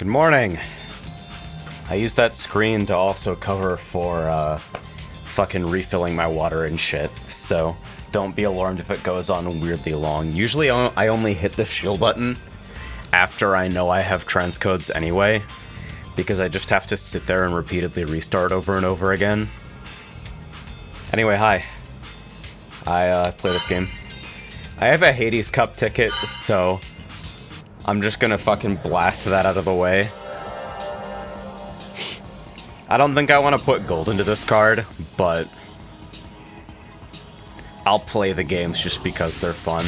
Good morning. I used that screen to also cover for fucking refilling my water and shit, so don't be alarmed if it goes on weirdly long. Usually I only hit the shield button after I know I have transcodes anyway, because I just have to sit there and repeatedly restart over and over again. Anyway, hi. I play this game. I have a Hades Cup ticket, so I'm just gonna fucking blast that out of the way. I don't think I want to put gold into this card, but I'll play the games just because they're fun.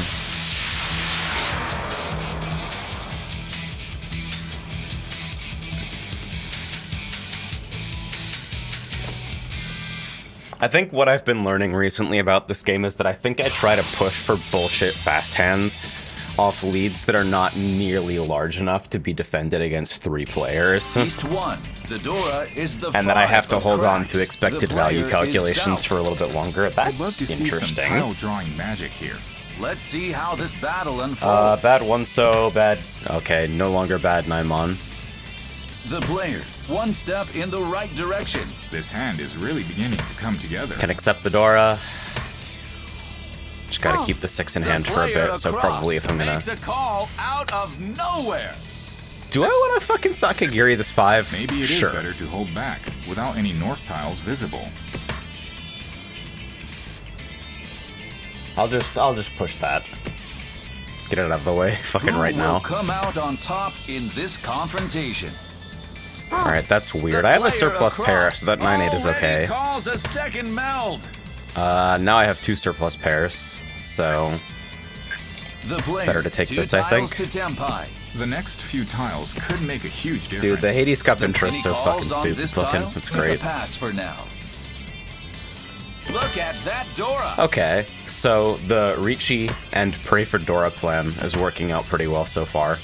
I think what I've been learning recently about this game is that I think I try to push for bullshit fast hands off leads that are not nearly large enough to be defended against 3 players. East 1. The Dora is the and then I have to hold on to expected value calculations for a little bit longer. That's interesting. See some tile drawing magic here. Let's see how this battle unfolds. Bad one so bad. Okay, no longer bad Naimon. The player, one step in the right direction. This hand is really beginning to come together. Can accept the Dora. Just gotta keep the 6 in hand for a bit, so probably if I'm gonna... Makes a call out of nowhere. Do I want to fucking Sakagiri this 5? Maybe it is better to hold back, without any north tiles visible. I'll just push that. Get it out of the way, fucking right now. Who will come out on top in this confrontation? Alright, that's weird. I have a surplus pair, so that 9-8 is okay. Calls a second meld. Now I have 2 surplus pairs, so better to take this, I think. The next few tiles could make a huge difference. Dude, the Hades Cup interests are fucking stupid looking. It's great. Pass for now. Look at that Dora. Okay, so the Ricci and Pray for Dora plan is working out pretty well so far.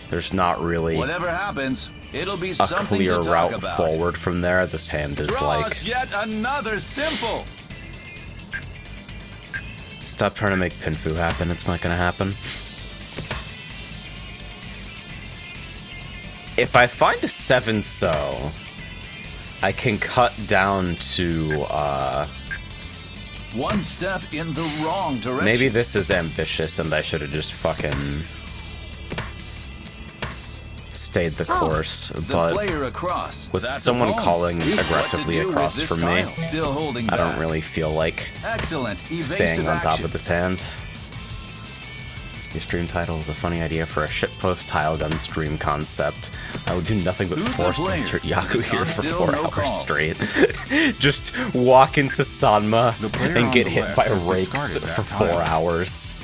There's not really whatever happens, it'll be a something clear to talk route about. forward from there. This hand is like... yet another simple. Stop trying to make Pinfu happen. It's not gonna happen. If I find a 7 so, I can cut down to, one step in the wrong direction. Maybe this is ambitious and I should have just fucking stayed the course, but with someone calling aggressively across from me, I don't really feel like staying on top of this hand. Your stream title is a funny idea for a shitpost tile gun stream concept. I will do nothing but force insert Yaku here for 4 hours straight. Just walk into Sanma and get hit by rakes for 4 hours.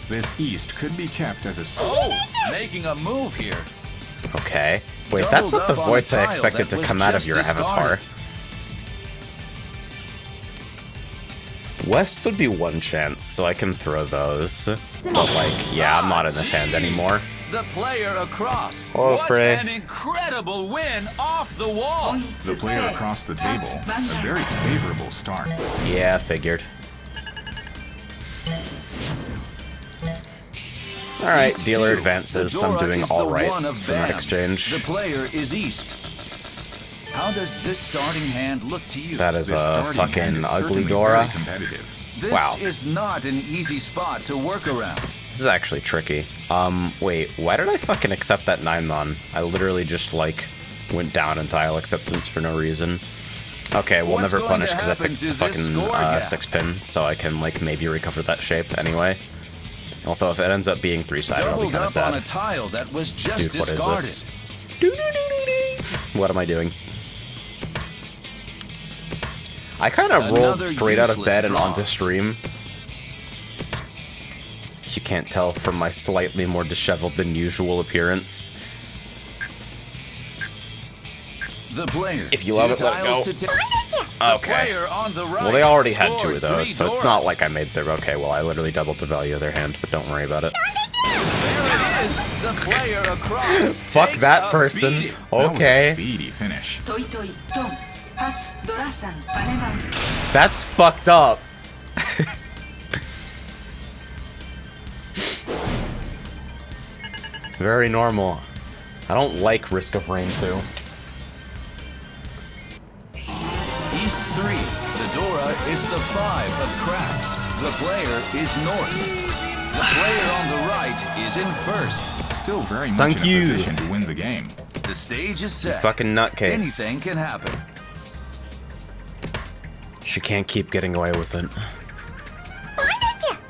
This east could be kept as a... Oh! Making a move here. Okay. Wait, that's not the voice I expected to come out of your avatar. West would be 1 chance, so I can throw those. But like, yeah, I'm not in this hand anymore. The player across. Oh, what an incredible win off the wall. The player across the table. A very favorable start. Yeah, figured. Alright, dealer advances. I'm doing alright from that exchange. The player is east. How does this starting hand look to you? That is a fucking ugly Dora. This is not an easy spot to work around. This is actually tricky. Wait, why did I fucking accept that 9-mon? I literally just, like, went down in tile acceptance for no reason. Okay, we'll never punish because I picked the fucking 6-pin, so I can, like, maybe recover that shape anyway. Although if it ends up being 3-sided, I'll be kind of sad. On a tile that was just Dude, what is this? What am I doing? I kind of rolled straight out of bed and onto stream. If you can't tell from my slightly more disheveled than usual appearance. The player. If you love it, let it go. Okay. Well, they already had 2 of those, so it's not like I made their... Okay, well, I literally doubled the value of their hand, but don't worry about it. There it is. The player across. Fuck that person. Okay. Speedy finish. That's fucked up. Very normal. I don't like Risk of Rain 2. East 3. The Dora is the 5 of cracks. The player is north. The player on the right is in first. Still very much Thank in you. a position to win the game. The stage is set. Fucking nutcase. Anything can happen. She can't keep getting away with it.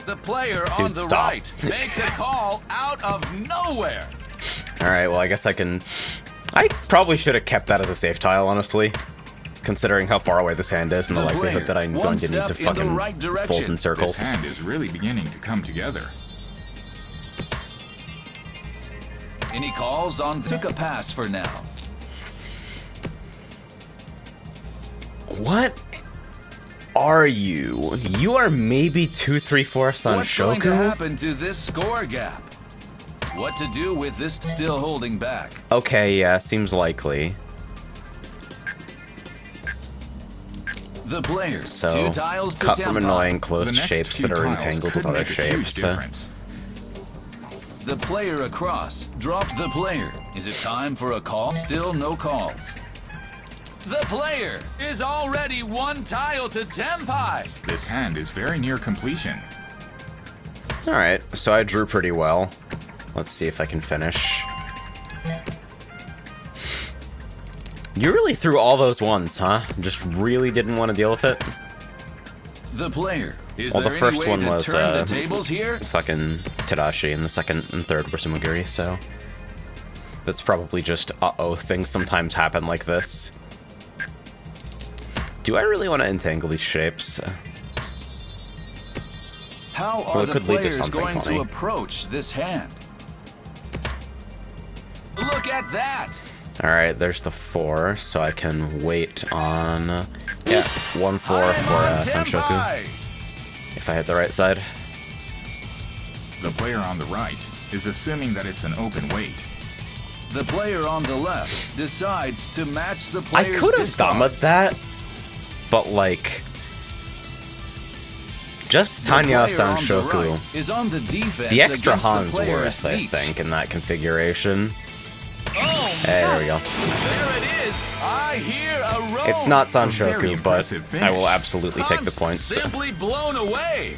The player on the stop. right makes a call out of nowhere. Alright, well, I guess I can... I probably should have kept that as a safe tile, honestly. Considering how far away this hand is and the The likelihood player, that I'm one going to need to step in the fucking right direction. fold in circles. This hand is really beginning to come together. Any calls on took a pass for now. What are you? You are maybe 2/3/4 on What's going to Shoku? happen to this score gap? What to do with this still holding back? Okay, yeah, seems likely. The players, So, 2 tiles to cut from tempo. annoying The closed next shapes few that are tiles entangled could with other make a huge shapes. difference. The player across. Drop the player. Is it time for a call? Still no calls. The player is already 1 tile to tempai. This hand is very near completion. Alright, so I drew pretty well. Let's see if I can finish. You really threw all those ones, huh? Just really didn't want to deal with it? The player. Is Well, there the first any way one to was, turn the tables here? Fucking Tadashi, and the second and third were Sumagiri, so... That's probably just, uh-oh, things sometimes happen like this. Do I really want to entangle these shapes? How Well, are it the could lead to players something going funny. to approach this hand? Look at that! Alright, there's the 4, so I can wait on... yeah, 1-4 for Sanshoku, Senpai! if I hit the right side. The player on the right is assuming that it's an open weight. The player on the left decides to match the I player's could have discard. gone with that, but like... Just The Tanya player on the Sanshoku. right is on the defense The extra against the Han's player's worth, I feet. think, in that configuration. Oh, Hey, there we go. there it is! I hear a roam! It's not very Sanshoku, but impressive I will finish. absolutely take the points. Simply blown away!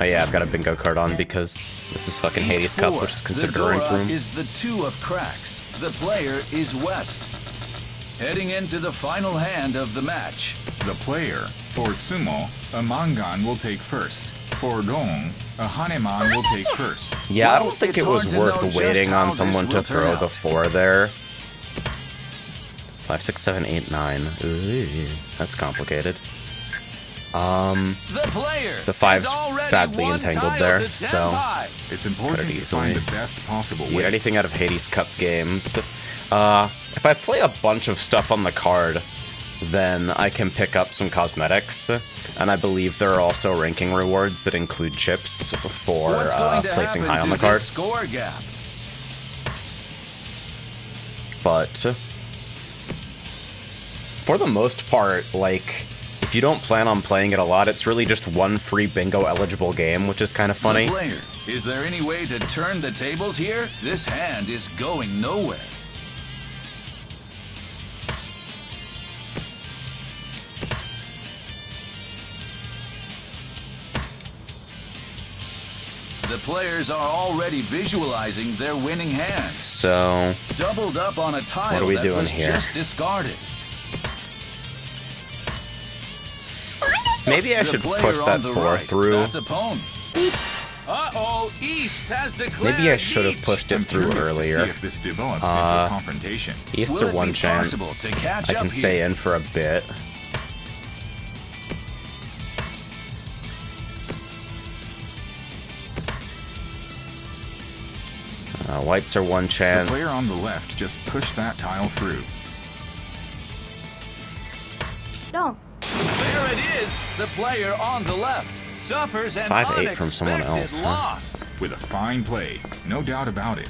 Oh yeah, I've got a bingo card on because this is fucking East Hades Cup, 4. which is considered the a ranked Dora room. is the 2 of cracks. The player is west. Heading into the final hand of the match. The player, for Tsumo, a Mangan will take first. For Dong, a Haneman will take first. Yeah, I Well, don't think it's it was hard to know worth just waiting how on this someone to will turn throw the out. 4 there. 5, 6, 7, 8, 9. Ooh, that's complicated. The player The 5's is already badly 1 entangled tile there, to so... Tenpai. It's important Cut it to find easily. the best possible Get way. anything out of Hades Cup games. If I play a bunch of stuff on the card, then I can pick up some cosmetics, and I believe there are also ranking rewards that include chips for What's going to placing happen high on to the card. this score gap? But for the most part, like, if you don't plan on playing it a lot, it's really just 1 free bingo eligible game, which is kind of funny. The player. Is there any way to turn the tables here? This hand is going nowhere. The players are already visualizing their winning hands. So, Doubled up on a tile What are we that doing was here? just discarded. maybe I The should player push on that the 4 right, through. That's a pwn. Uh-oh, East has declared Maybe I should have heat. pushed it I'm through curious to earlier. see if this develops into a confrontation. East Will are it 1 be chance. possible to catch I can up stay here? in for a bit. Whites are 1 The chance. player on the left just pushed that tile through. No. There it is. The player on the left suffers an 5-8 from someone unexpected else, huh? loss. With a fine play, no doubt about it.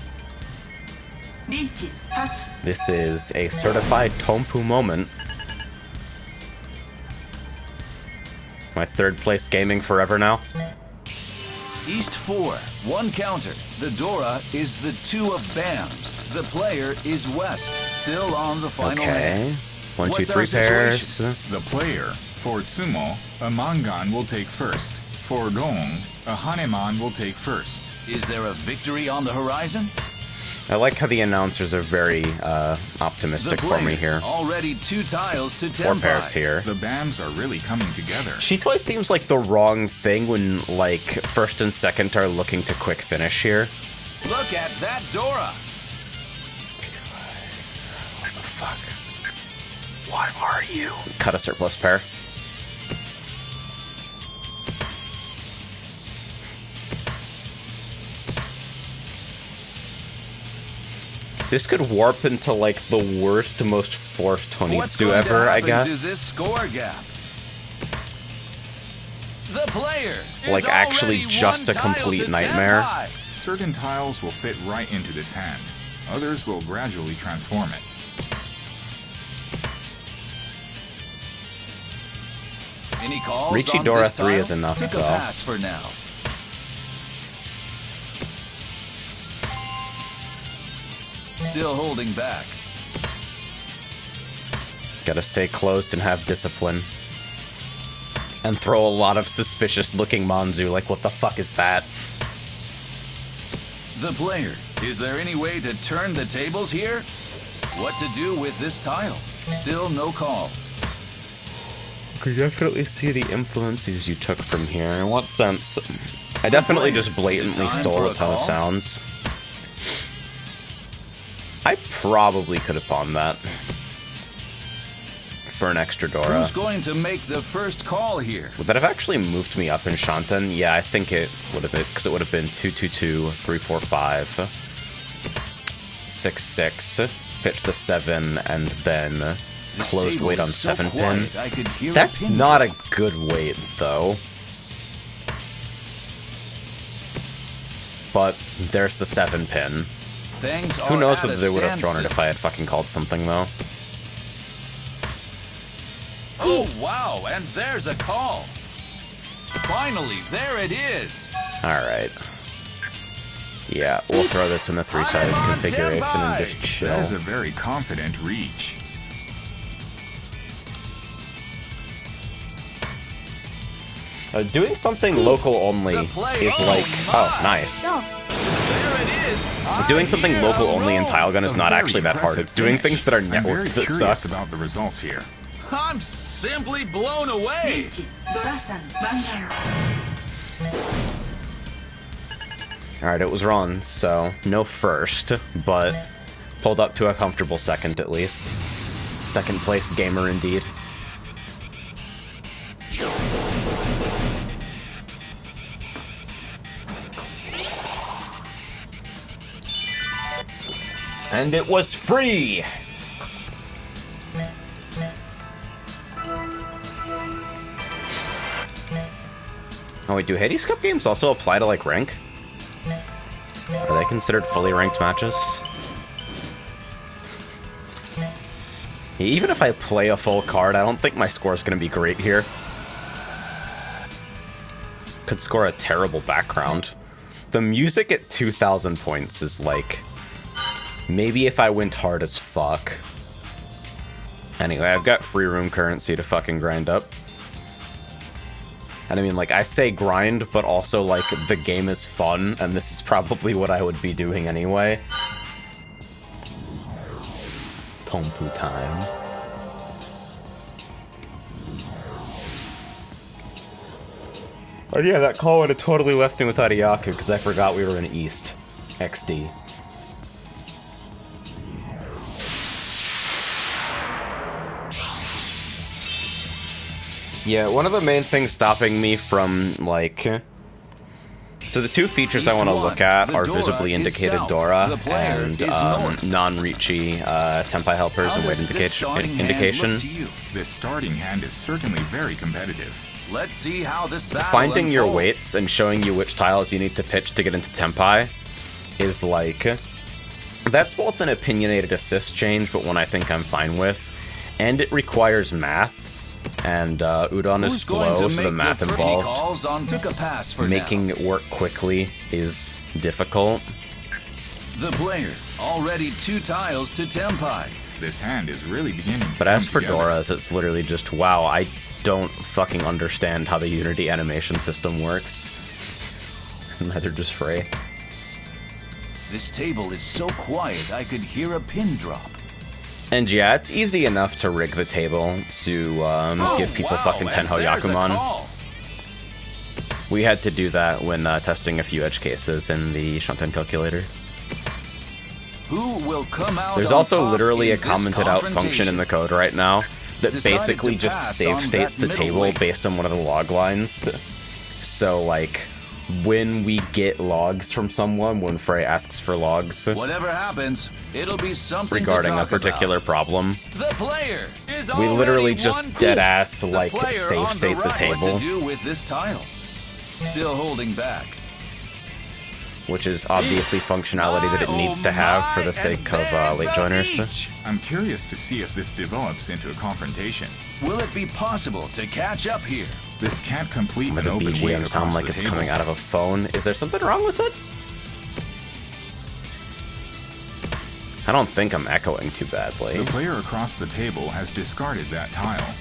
This is a certified Tompu moment. My third place gaming forever now. East 4, 1 counter. The Dora is the 2 of Bams. The player is West, still on the final hand. Okay. 1, 2, What's 3 our pairs. situation? The player. For Tsumo, a Mangan will take first. For Dong, a Haneman will take first. Is there a victory on the horizon? I like how the announcers are very optimistic The for me player, here. already 2 tiles to 4 Tenpai. pairs here. The Bams are really coming together. Shitoi seems like the wrong thing when, like, first and second are looking to quick finish here. Look at that Dora. What the fuck? What are you? Cut a surplus pair. This could warp into, like, the worst, most forced What's Honitsu going to ever, I happen guess. to this score gap? The player is Like, actually already just one a tile complete to nightmare. Tenpai. Certain tiles will fit right into this hand. Others will gradually transform it. Any calls Richie on Dora this 3 tile? is enough, Pick a though. pass for now. Still holding back. Gotta stay closed and have discipline. And throw a lot of suspicious looking Manzu, like, what the fuck is that? The player. Is there any way to turn the tables here? What to do with this tile? Still no calls. Could definitely see the influences you took from here. In what sense? I definitely just blatantly Is it time stole for a a ton of call? sounds. I probably could have pawned that for an extra Dora. Who's going to make the first call here? Would that have actually moved me up in Shanten? Yeah, I think it would have been, because it would have been 2, 2, 2, 3, 4, 5, 6, 6, pitch the 7, and then This closed table weight on is so 7 pin. quiet, I could hear That's pin not a drop. good weight, though. But there's the 7 pin. Things Who are knows at whether a they would have thrown it standstill. if I had fucking called something, though. Oh, wow, and there's a call. Finally, there it is. Alright. Yeah, we'll throw this in the 3-sided I'm on configuration and standby. just chill. That is a very confident reach. Doing something local only The play- is oh like... Oh, my. nice. There it is. Doing I something hear local a only in roll. tile gun is A not very actually that hard. impressive It's doing finish. things that are I'm very networked that curious sucks. about the results here. I'm simply blown away. Alright, it was Ron, so no first, but pulled up to a comfortable second at least. Second place gamer indeed. And it was free! Oh wait, do Hades Cup games also apply to, like, rank? Are they considered fully ranked matches? Even if I play a full card, I don't think my score is going to be great here. Could score a terrible background. The music at 2,000 points is like... Maybe if I went hard as fuck. Anyway, I've got free room currency to fucking grind up. And I mean, like, I say grind, but also, like, the game is fun, and this is probably what I would be doing anyway. Tompu time. Oh yeah, that call would have totally left me without a Yaku, because I forgot we were in East. XD. Yeah, one of the main things stopping me from, like... So the two features I want to look at are visibly indicated Dora and non-reachy Tenpai helpers and weight indication. This starting hand is certainly very competitive. Let's see how this battle Finding your unfolds. weights and showing you which tiles you need to pitch to get into Tenpai is like That's both an opinionated assist change, but one I think I'm fine with. And it requires math. And Udon is slow, so the math involved making it work quickly is difficult. The player already 2 tiles to Tenpai. This hand is really beginning. But as for Dora's, it's literally just, wow, I don't fucking understand how the Unity animation system works. Neither does Frey. This table is so quiet I could hear a pin drop. And yeah, it's easy enough to rig the table to give people fucking Tenho Yakumon. We had to do that when testing a few edge cases in the Shanten calculator. Who will come out There's on also top literally in a commented out function in the code right now that basically just save states the table based on one of the log lines. So like, when we get logs from someone, when Frey asks for logs, whatever happens, it'll be something regarding to a talk particular about. problem, The player is we literally already just one dead cool. ass like player save on state the right. table, What to do with this tile? Still holding back. which is obviously functionality that it needs to have for the sake of late joiners. I'm curious to see if this develops into a confrontation. Will it be possible to catch up here? This can't complete But an the open way BGM sound across like the it's table. coming out of a phone. Is there something wrong with it? I don't think I'm echoing too badly. The player across the table has discarded that tile.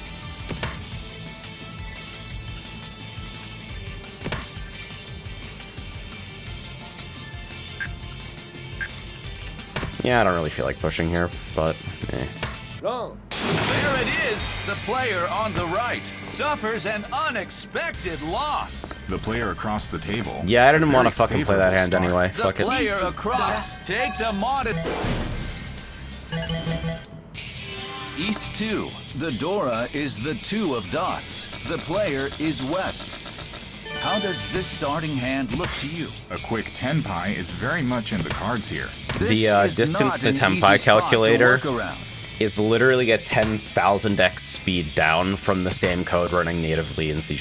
Yeah, I don't really feel like pushing here, but eh. There it is! The player on the right suffers an unexpected loss. The player across the table. Yeah, I didn't a want to very fucking play that favorable hand start. anyway. The Fuck it. player across takes a modest... East 2. The Dora is the 2 of dots. The player is west. How does this starting hand look to you? A quick tenpai is very much in the cards here. The This is distance not to an tempi easy spot to calculator work around. is literally a 10,000x speed down from the same code running natively in C#.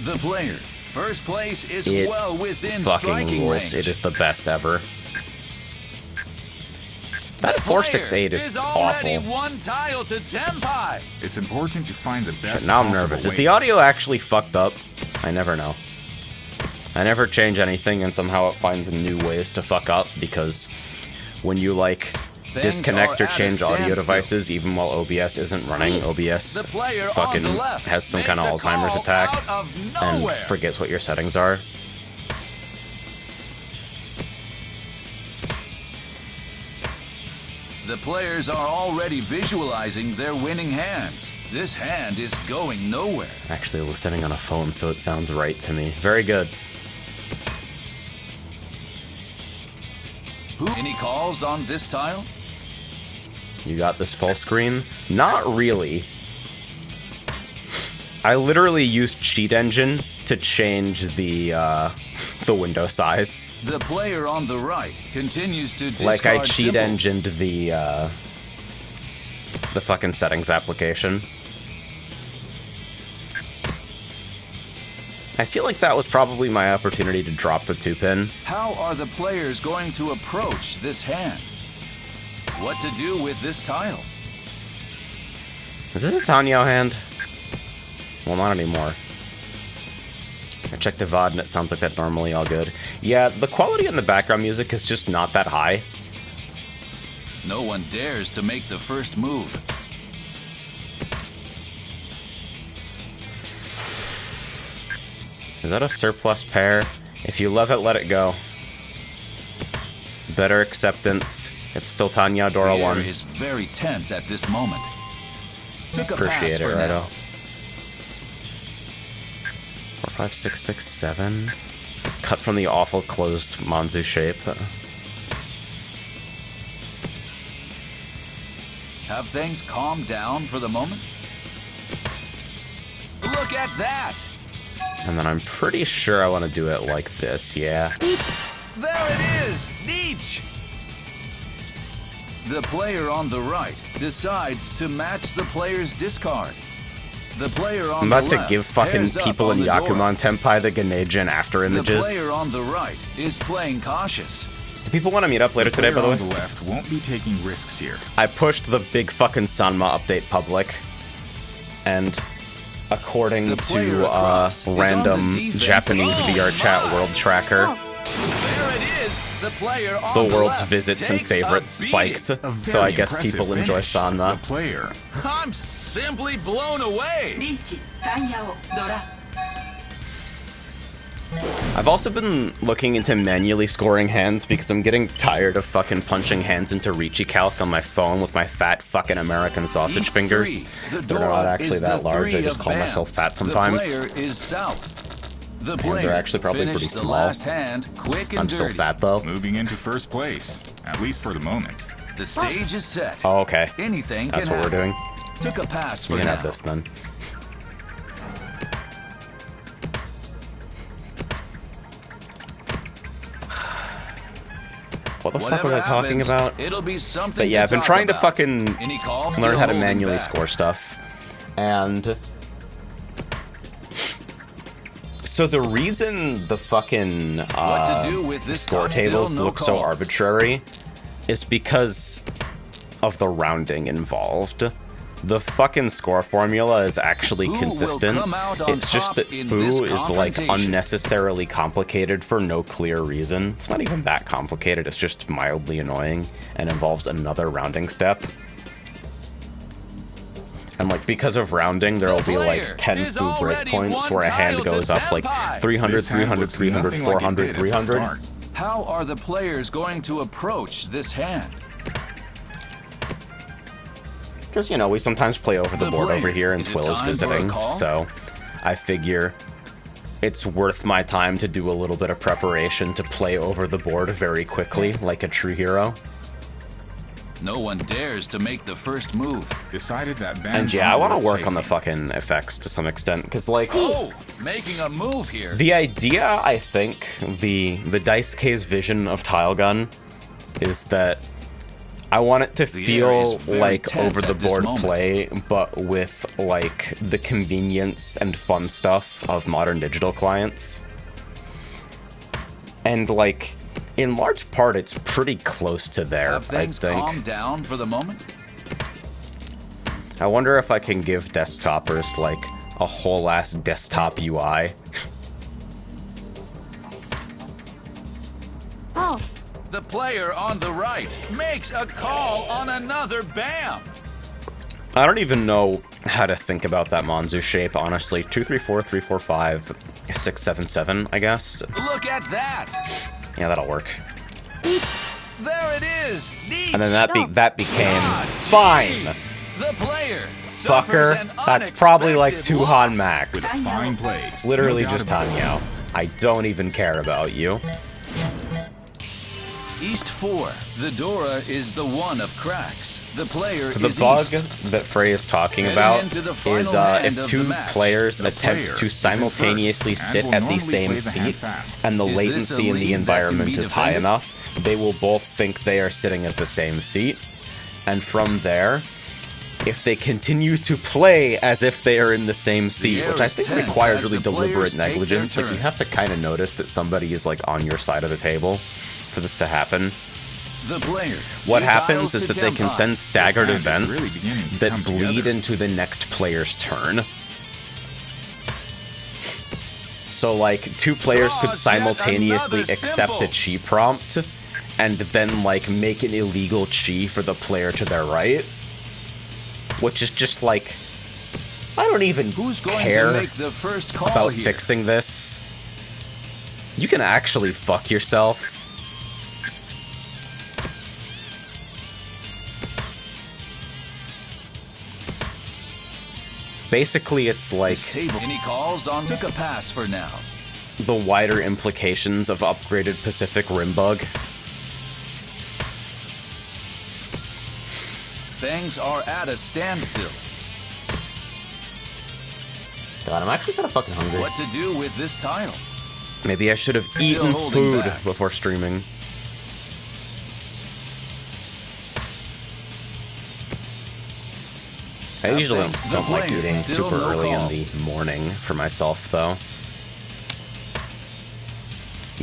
The player. First place is It well within fucking striking rules. range. It is the best ever. That The 468 player is already awful. 1 tile to Tenpai. It's important to find the best Shit, now I'm possible nervous. Is way. the audio actually fucked up? I never know. I never change anything and somehow it finds new ways to fuck up because when you like Things disconnect are or at a change audio standstill. devices even while OBS isn't running, OBS The player fucking on the left has some kind of makes a Alzheimer's call attack out of and nowhere. forgets what your settings are. The players are already visualizing their winning hands. This hand is going nowhere. Actually listening on a phone so it sounds right to me. Very good. Any calls on this tile? You got this full screen? Not really. I literally used Cheat Engine to change the window size. The player on the right continues to discard Like I cheat symbols. engined the fucking settings application. I feel like that was probably my opportunity to drop the 2-pin. How are the players going to approach this hand? What to do with this tile? Is this a Tanyo hand? Well, not anymore. I checked the VOD and it sounds like that normally all good. Yeah, the quality in the background music is just not that high. No one dares to make the first move. Is that a surplus pair? If you love it, let it go. Better acceptance. It's still Tanya Dora The air 1. is very tense at this moment. Took a pass Appreciate it, for Righto. now. 4, 5, 6, 6, 7. Cut from the awful closed Manzu shape. Have things calmed down for the moment? Look at that! And then I'm pretty sure I want to do it like this, yeah. There it is! Neat! The player on the right decides to match the player's discard. The player on I'm the about to left give fucking pairs up people on in the Dora. Yakumon Tenpai the Ganejin after The images. player on the right is playing cautious. People want to meet up later today, by the way. On the left won't be taking risks here. I pushed the big fucking Sanma update public, and according to random Japanese VR chat world tracker, There it is. The player on the world's left visits and takes a favorites beating. spiked. So I guess people enjoy finish. Sanma. The player. I'm simply blown away. リーチタイヤをドラ I've also been looking into manually scoring hands because I'm getting tired of fucking punching hands into Ricci Calc on my phone with my fat fucking American sausage fingers. They're not actually that large, I just call myself fat sometimes. The player is south. The Hands are actually probably pretty the small. last hand, quick and I'm still dirty. fat though. Moving into first place, at least for the moment. The stage is set. Oh, okay. Anything That's can what we're happen. doing. Took a pass for You can now. have this then. What the fuck was I talking happens, about? It'll be something But yeah, I've been talk trying to about. fucking Any calls learn still how to holding manually back. score stuff. And so the reason the fucking What to do with this score top still, tables no look so calls. arbitrary is because of the rounding involved. The fucking score formula is actually Who will consistent. come out on It's just top that in Fu this is like confrontation? unnecessarily complicated for no clear reason. It's not even that complicated, it's just mildly annoying and involves another rounding step. And like because of rounding, there'll be like player 10 is Fu already breakpoints one where a hand tile to goes up like senpai. 300, This hand 300, looks 300, nothing like it 400, did at the 300. start. How are the players going to approach this hand? Because, you know, we sometimes play over the The board player. over here and Is it Twill is time for a visiting, call? so I figure it's worth my time to do a little bit of preparation to play over the board very quickly, like a true hero. No one dares to make the first move. Decided that And bands yeah, I want to worth work on the chasing. fucking effects to some extent, because, like, Oh, making a move here. the idea, I think, the Dice K's vision of Tile Gun is that I want it to The air feel is very like tense over the at this board moment. play, but with like the convenience and fun stuff of modern digital clients. And like, in large part, it's pretty close to there, Have I things think. calmed down for the moment? I wonder if I can give desktopers like a whole ass desktop UI. Oh The player on the right makes a call on another BAM. I don't even know how to think about that Monzu shape, honestly. 2, 3, 4, 3, 4, 5, 6, 7, 7, I guess. Look at that. Yeah, that'll work. リーチ There it is. Neat. And then that became Ah, fine. geez. The player suffers Fucker, an that's probably like unexpected 2 Han loss. max. With fine plays. It's literally No doubt just about Han it. Yao. I don't even care about you. East 4. The Dora is the one of cracks. The player So the is bug East. that Frey is talking Heading about into the is final hand if of 2 the match. players The attempt player to is in simultaneously first and sit will at the normally same play the hand seat fast. and the Is this a latency in the lead that can environment be is high defended? enough, they will both think they are sitting at the same seat. And from there, if they continue to play as if they are in the same seat, air which I is think tense requires as really the players deliberate take their negligence, like you have to turns. kind of notice that somebody is like on your side of the table for this to happen. The player. What 2 happens tiles is to that they can 10 send staggered This hand is events really beginning to that come bleed together. into the next player's turn. So like 2 players could Draws yet simultaneously another accept a symbol. chi prompt and then like make an illegal chi for the player to their right, which is just like, I don't even Who's going care to make the first call about here? fixing this. You can actually fuck yourself. Basically, it's like This table. Any calls on? Took a pass for now. the wider implications of upgraded Pacific Rim bug. Things are at a standstill. God, I'm actually kind of fucking hungry. What to do with this tile? Maybe I should have eaten holding food back. before streaming. I Have usually things- the don't like player, eating still super no early calls. in the morning for myself, though.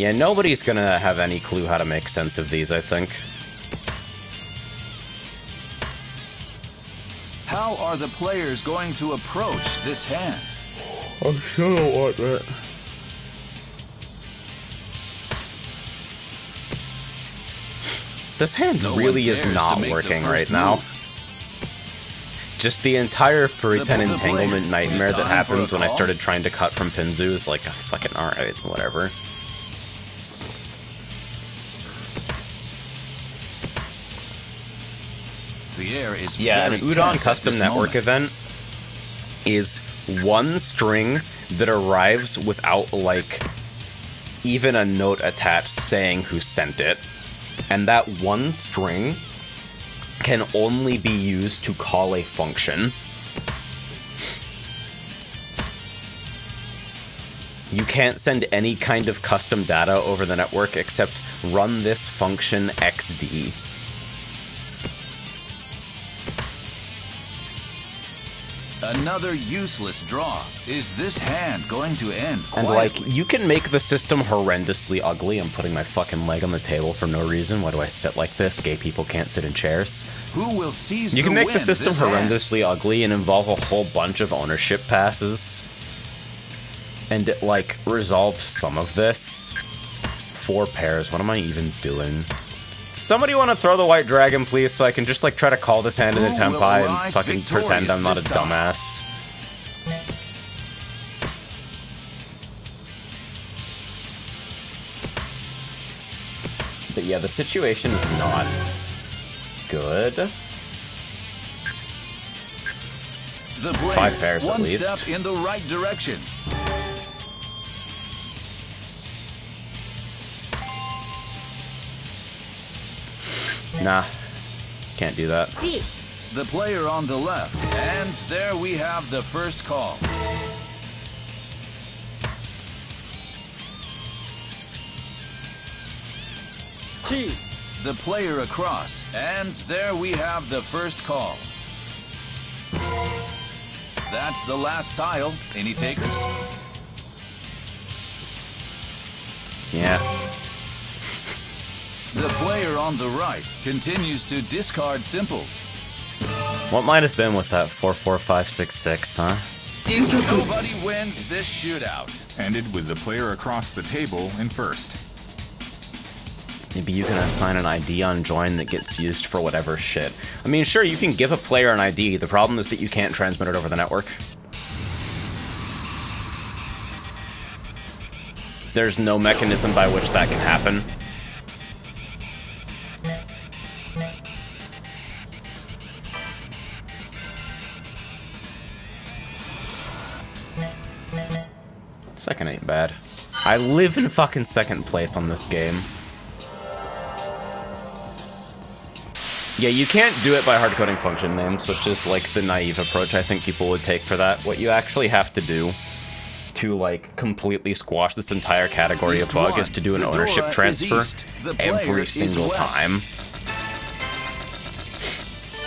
Yeah, nobody's gonna have any clue how to make sense of these, I think. How are the players going to approach this hand? I still don't want that. This hand No really one is dares not to make the working first right now. move. Just the entire The Furitan entanglement player. nightmare Is it that time for a happened when I call? started trying to cut from Pinzu is like a fucking alright, whatever. The air is Yeah, an very Udon tense at custom this network moment. event is one string that arrives without, like, even a note attached saying who sent it. And that one string can only be used to call a function. You can't send any kind of custom data over the network except run this function XD. Another useless draw. Is this hand going to end And, quietly? like, you can make the system horrendously ugly. I'm putting my fucking leg on the table for no reason. Why do I sit like this? Gay people can't sit in chairs. Who will seize You can make the win system this hand? horrendously ugly and involve a whole bunch of ownership passes. And it, like, resolves some of this. 4 pairs. What am I even doing? Somebody want to throw the white dragon, please, so I can just, like, try to call this hand in a Who will tempai and rise fucking pretend victorious I'm not a this time? dumbass. But yeah, the situation is not good. The player, 5 pairs at one least. step in the right direction. Nah, can't do that. G. The player on the left. And there we have the first call. G. The player across. And there we have the first call. That's the last tile. Any takers? Yeah. The player on the right continues to discard simples. What might have been with that 4-4-5-6-6, huh? Nobody wins this shootout. Ended with the player across the table in first. Maybe you can assign an ID on join that gets used for whatever shit. I mean, sure, you can give a player an ID. The problem is that you can't transmit it over the network. There's no mechanism by which that can happen. Second ain't bad. I live in fucking second place on this game. Yeah, you can't do it by hard-coding function names, which is, like, the naive approach I think people would take for that. What you actually have to do to, like, completely squash this entire category of East bug one. is to do an The ownership Dora is transfer east. The player every is single west. time,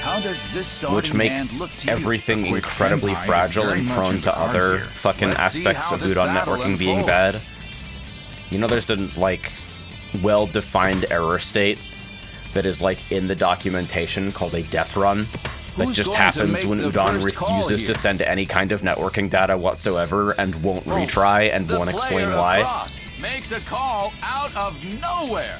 How does this starting which makes hand look to you? everything A quick incredibly tempai is fragile very and much prone in to the cards other here. fucking Let's see aspects how of this Udon battle networking being bad. You know, there's a, like, well-defined error state that is, like, in the documentation called a death run. That Who's just going to happens make when the Udon first call refuses here? to send any kind of networking data whatsoever and won't retry and The won't explain player why. across makes a call out of nowhere.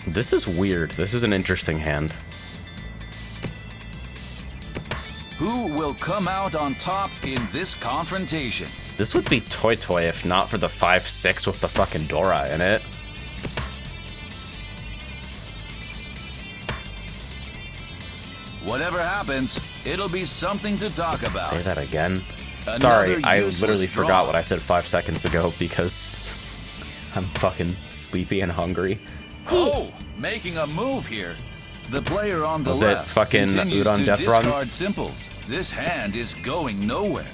This is weird. This is an interesting hand. Who will come out on top in this confrontation? This would be Toy Toy if not for the 5-6 with the fucking Dora in it. Whatever happens, it'll be something to talk about. Say that again. Another Sorry, I useless literally draw. forgot what I said 5 seconds ago because I'm fucking sleepy and hungry. Oh, making a move here. The player on the Was it left fucking continues Udon to death discard runs? simples. This hand is going nowhere.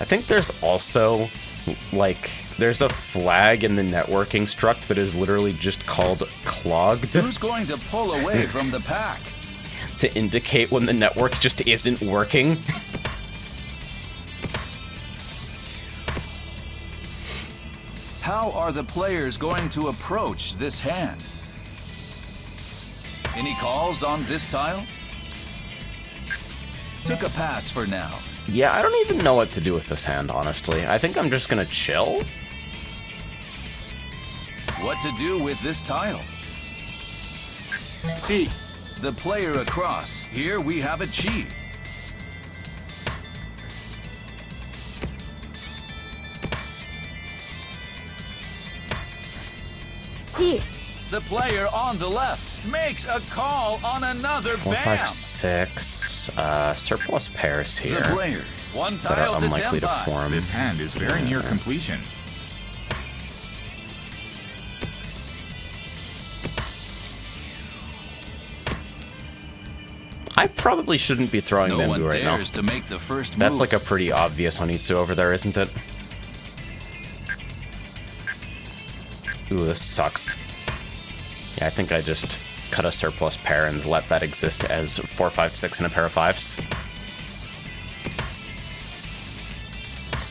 I think there's also, like, There's a flag in the networking struct that is literally just called clogged Who's going to pull away from the pack? to indicate when the network just isn't working. How are the players going to approach this hand? Any calls on this tile? Took a pass for now. Yeah, I don't even know what to do with this hand, honestly. I think I'm just gonna chill. What to do with this tile? The player across. Here we have a chi. The player on the left makes a call on another 4, bam. 5, 6. Surplus pairs The here player. One that tile are to unlikely to Tempai. form. This hand is very near completion. I probably shouldn't be throwing No one Bamboo right now. dares to make the first That's move. like a pretty obvious Honitsu over there, isn't it? Ooh, this sucks. Yeah, I think I just cut a surplus pair and let that exist as 4, 5, 6 and a pair of 5s.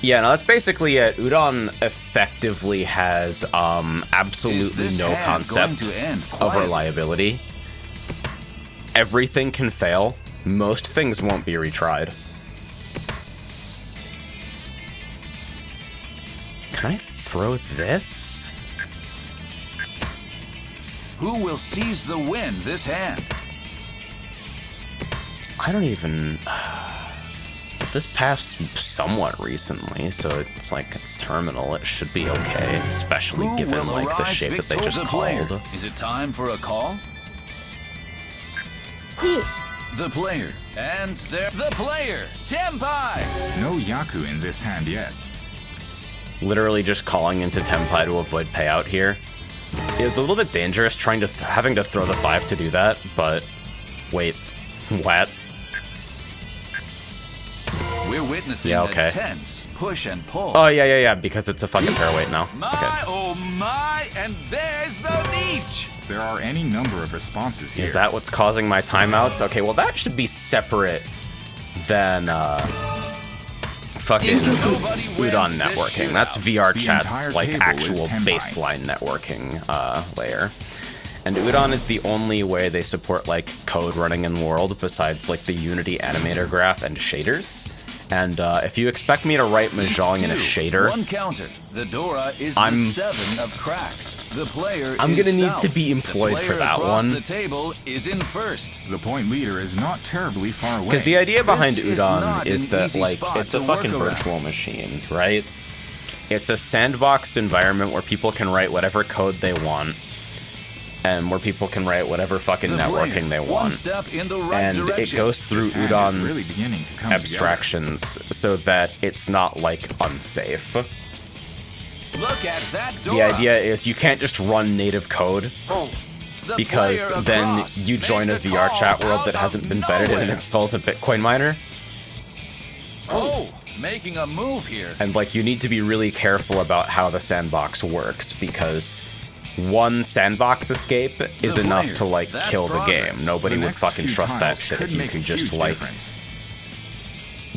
Yeah, no, that's basically it. Udon effectively has Is absolutely this no hand going concept to end of quietly? reliability. Everything can fail. Most things won't be retried. Can I throw this? Who will seize the win this hand? I don't even... This passed somewhat recently, so it's like it's terminal. It should be okay, especially Who given will like the arise shape that they victor- just the player? called. Is it time for a call? The player. And there. The player. Tempai. No Yaku in this hand yet. Literally just calling into Tempai to avoid payout here. It was a little bit dangerous trying to having to throw the 5 to do that, but wait, what? We're witnessing Yeah, okay. a tense push and pull. Oh yeah, because it's a fucking pairweight now. My, Okay. oh my, and there's the niche. There are any number of responses here. Is that what's causing my timeouts? Okay, well that should be separate than fucking Nobody wins Udon this networking. shootout. That's VR The chat's entire like table is actual Tenpai. baseline networking layer. And Udon is the only way they support like code running in world besides like the Unity animator graph and shaders. And if you expect me to write Mahjong in a Two. shader, One counter. The Dora is I'm- the 7 of cracks. The player I'm is gonna need south. to be employed the for player that across one. The table is in first. The point leader is not terribly far away. because the idea behind This is Udon not is an that easy like spot it's a to work fucking around. virtual machine, right? It's a sandboxed environment where people can write whatever code they want, and where people can write whatever fucking The networking player, they One want. step in the right And direction. it goes through This hand is really Udon's beginning to come abstractions so that it's not like unsafe. Look at that Dora. The idea is you can't just run native code The because player then across you join a makes VR call chat world out that hasn't of been vetted and nowhere. installs a Bitcoin miner. Oh, making a move here. And like you need to be really careful about how the sandbox works because one sandbox escape is The enough player. to like That's kill the progress. game. Nobody The would next fucking two trust that tiles shit could if you make can a just huge like difference.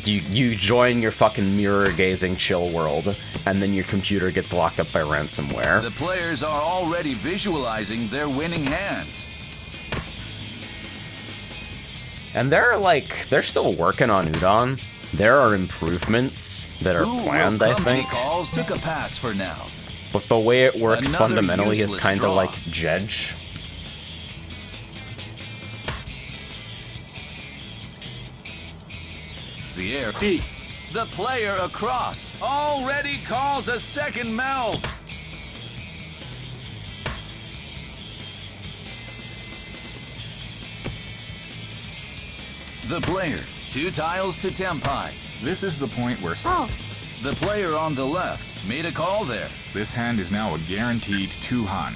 you join your fucking mirror gazing chill world and then your computer gets locked up by ransomware. The players are already visualizing their winning hands. And they're still working on Udon. There are improvements that are Who will planned, I company think. calls took a pass for now. But the way it works Another fundamentally is useless kind of draw. like Jedge. The air. The player across already calls a second meld. The player. 2 tiles to Tempai. This is the point where The player on the left made a call there. this hand is now a guaranteed 2 Han.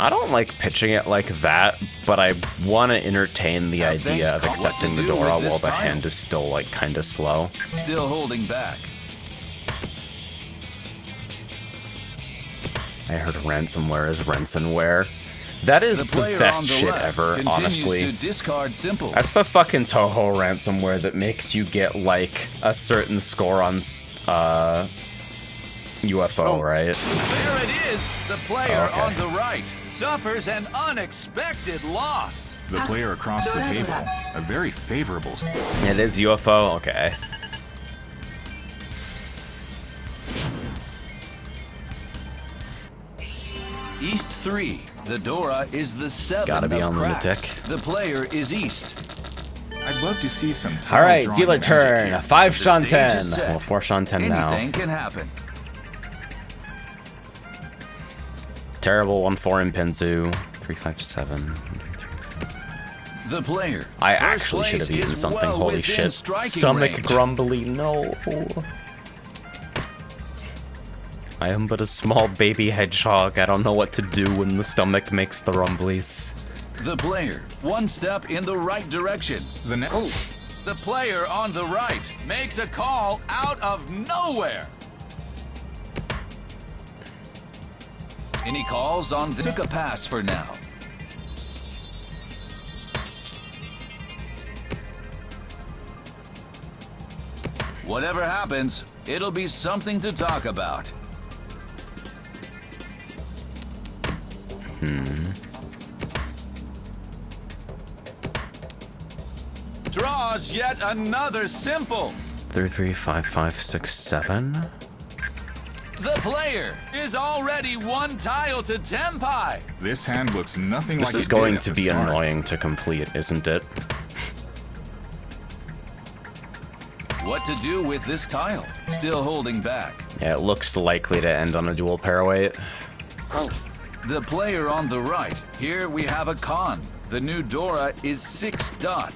I don't like pitching it like that, but I want to entertain the Now idea of things what accepting to the do Dora with this while the tile. hand is still, like, kind of slow. Still holding back. I heard ransomware is ransomware. That is the player on best the shit left ever, continues honestly. to discard simples. That's the fucking Toho ransomware that makes you get, like, a certain score on, UFO, right? There it is. The player Okay. on the right suffers an unexpected loss. The player across the table. A very favorable. It is UFO? Okay. East 3. The Dora is the 7 Gotta be of on cracks. lunatic. The player is East. I'd love to see some tile Alright, drawing dealer magic turn. here. 5 The Sean stage 10. is set. Well, 4 Sean 10 now. Anything can happen. Terrible 1-4 in Penzu. 3-5-7. The player. I First actually should place have eaten is something. well Holy within shit. striking Stomach range. grumbly, no. I am but a small baby hedgehog. I don't know what to do when the stomach makes the rumblies. The player. One step in the right direction. The net. The player on the right makes a call out of nowhere. Any calls on the took a pass for now. Whatever happens, it'll be something to talk about. Draws yet another simple. 3, 3, 5, 5, 6, 7. The player is already one tile to Tenpai. This hand looks nothing This like is it going did at to the be start. annoying to complete, isn't it? What to do with this tile? Still holding back. Yeah, it looks likely to end on a dual pairweight. The player on the right. Here we have a con. The new Dora is 6 dot.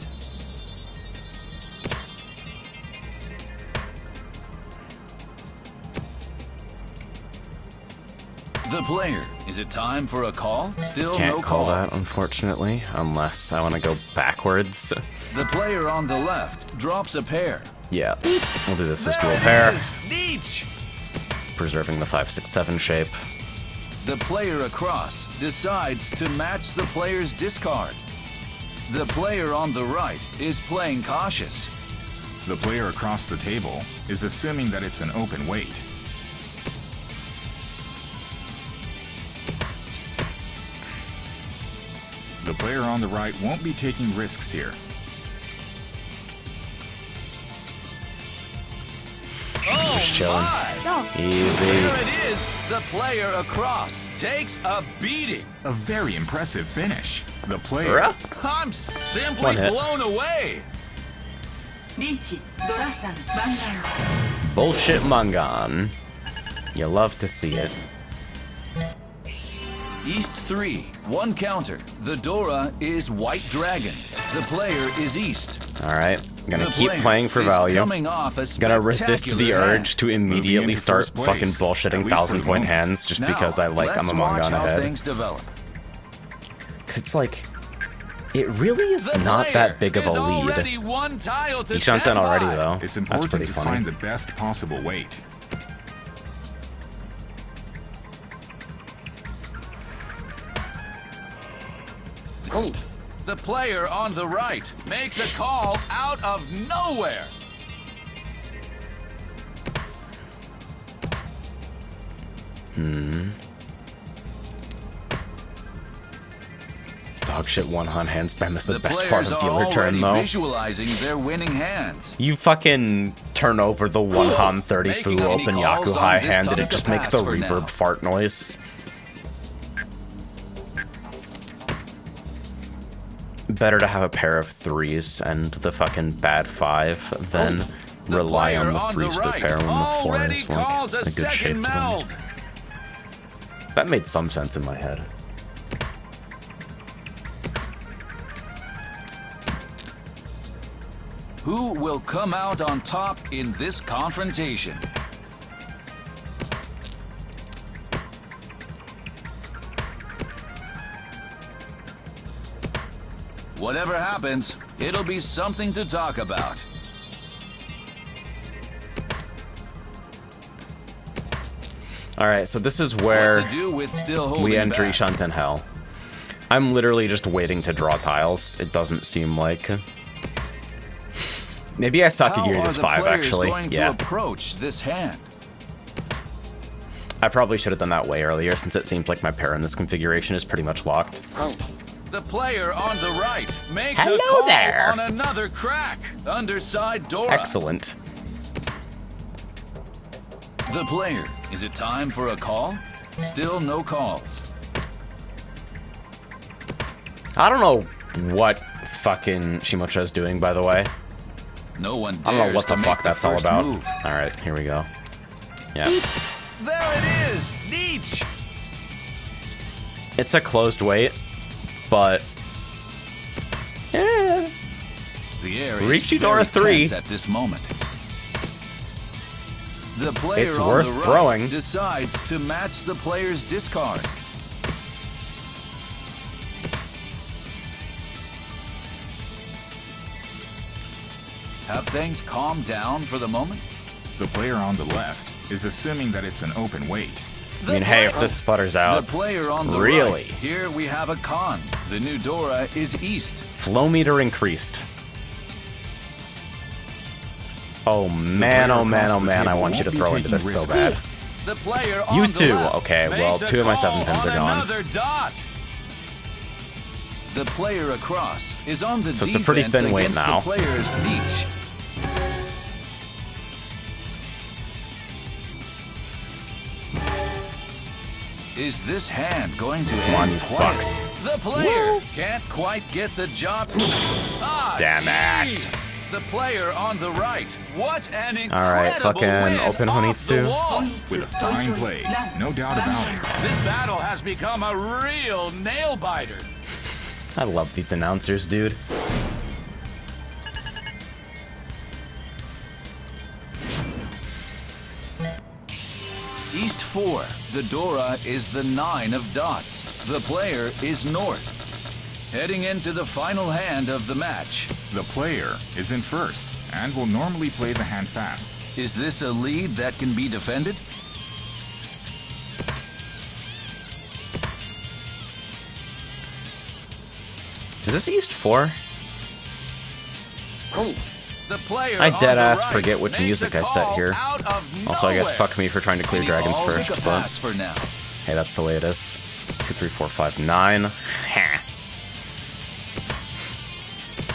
The player. Is it time for a call? Still Can't no call calls. that, unfortunately, unless I want to go backwards. The player on the left drops a pair. Yeah, we'll do this as There dual it pair, is. Neach. preserving the 5, 6, 7 shape. The player across decides to match the player's discard. The player on the right is playing cautious. The player across the table is assuming that it's an open weight. The player on the right won't be taking risks here. Oh Just chilling. my! Easy. There it is. The player across takes a beating. A very impressive finish. The player Bruh. I'm simply One hit. blown away. リーチドラさん番外 Bullshit Mangan. You love to see it. East 3, one counter. The Dora is White Dragon. The player is East. Alright, gonna The keep player playing for is value. coming off a Gonna resist the spectacular urge to immediately into start first place. fucking At bullshitting least for the 1,000-point moment. hands just Now, because I like I'm let's a watch Mangan how ahead. things develop. 'Cause it's like, it really is The not player that big of a is lead. already one tile to He shot that already Tenpai. though. It's That's important pretty to funny. find the best possible weight. The player on the right makes a call out of nowhere. Dog shit one hunt hand spam is the, The best players part of are dealer turn already though. visualizing their winning hands. You fucking turn over the one Han 30 Making Fu any open calls Yaku on high this hand and it topic just a makes the pass for reverb now. fart noise. Better to have a pair of 3s and the fucking bad 5 than The rely on player the on 3s the to right pair when the 4 already is like calls a a good shape second to them. meld. That made some sense in my head. Who will come out on top in this confrontation? Whatever happens, it'll be something to talk about. Alright, so this is where What to do with still holding we enter back. Shanten Hell. I'm literally just waiting to draw tiles. It doesn't seem like. Maybe I suck at Gears 5, actually. How are the players going to approach this hand? I probably should have done that way earlier, since it seems like my pair in this configuration is pretty much locked. The player on the right makes Hello a call there. on another crack. Underside Dora. Excellent. The player. Is it time for a call? Still no calls. I don't know what fucking Shimocha is doing, by the way. No one dares I don't know what to the make fuck that's all first about. move. Alright, here we go. Yeah. There it is. Nietzsche. It's a closed wait, but... Eh. The air is Richidora very 3. tense at this moment. The player It's on worth the right throwing. decides to match the player's discard. Have things calmed down for the moment? The player on the left is assuming that it's an open wait. I mean, hey, if this sputters out... The player on the Really? right. Here we have a con. The new Dora is east. Flow meter increased. Oh man, oh man, oh man, I want you to throw into this so bad. The player on You the too. left Okay, well, makes a 2 of my call 7 pins are on gone. Another dot. The player across is on the So it's a defense pretty thin weight against now. the player's beach. Is this hand going to Come on, end you quiet? fucks. The player can't quite get the job. Ah, Damn it. jeez. The player on the right. What an incredible Alright, fucking win open off the Honitsu. wall. With a fine play, no doubt about it. This battle has become a real nail biter. I love these announcers, dude. East 4. The Dora is the 9 of dots. The player is north. Heading into the final hand of the match. The player is in first and will normally play the hand fast. Is this a lead that can be defended? Is this East 4? The player I on deadass the right forget which makes music a I set call here. out of Also, I guess nowhere. fuck me for trying to clear He dragons calls it first, a but pass for now. hey, that's the way it is. 2, 3, 4, 5, 9. Ha.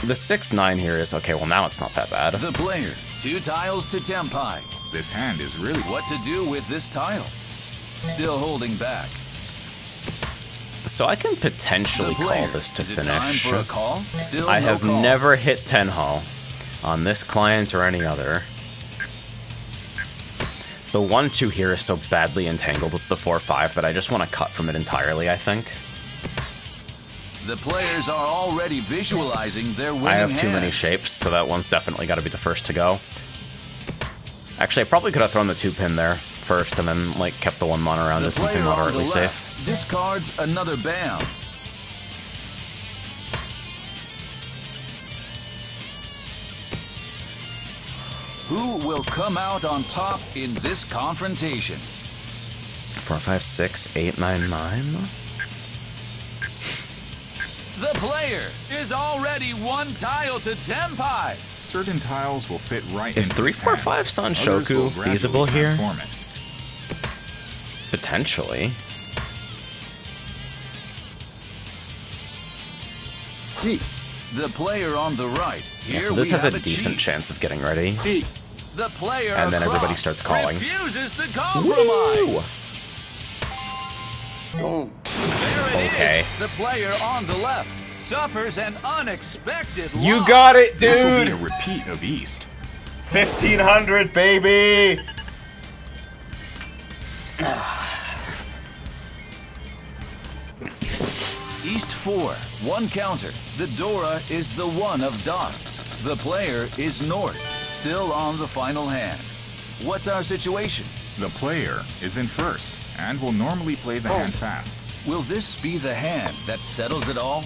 The 6, 9 here is okay. Well, now it's not that bad. The player. 2 tiles to Tempai. This hand is really What to do with this tile? Still holding back. So I can The potentially player. call this to Is it time finish. for a call? Still I no have call. never hit Tenho on this client or any other. The 1-2 here is so badly entangled with the 4-5 that I just want to cut from it entirely, I think. The players are already visualizing their winning I have too many hands. shapes, so that one's definitely got to be the first to go. Actually, I probably could have thrown the 2-pin there first and then, like, kept the 1 mana around The as something player on the moderately left safe. discards another bam. Who will come out on top in this confrontation? 4, 5, 6, 8, 9, 9. The player is already 1 tile to Tempai. certain tiles will fit right Is into 3, this 4, hand. 5 Sun Others will Shoku gradually feasible here? transform it. Potentially. The player on the right. Yeah, Here so this we has have a decent cheat. chance of getting ready. The player And then everybody across starts calling. refuses to Woo! compromise. There it Okay. is. The player on the left suffers an unexpected You loss. got it, This will be dude! a repeat of East. 1500, baby! East 4, 1 counter. The Dora is the 1 of dots. The player is north, still on the final hand. What's our situation? The player is in first and will normally play the hand fast. Will this be the hand that settles it all?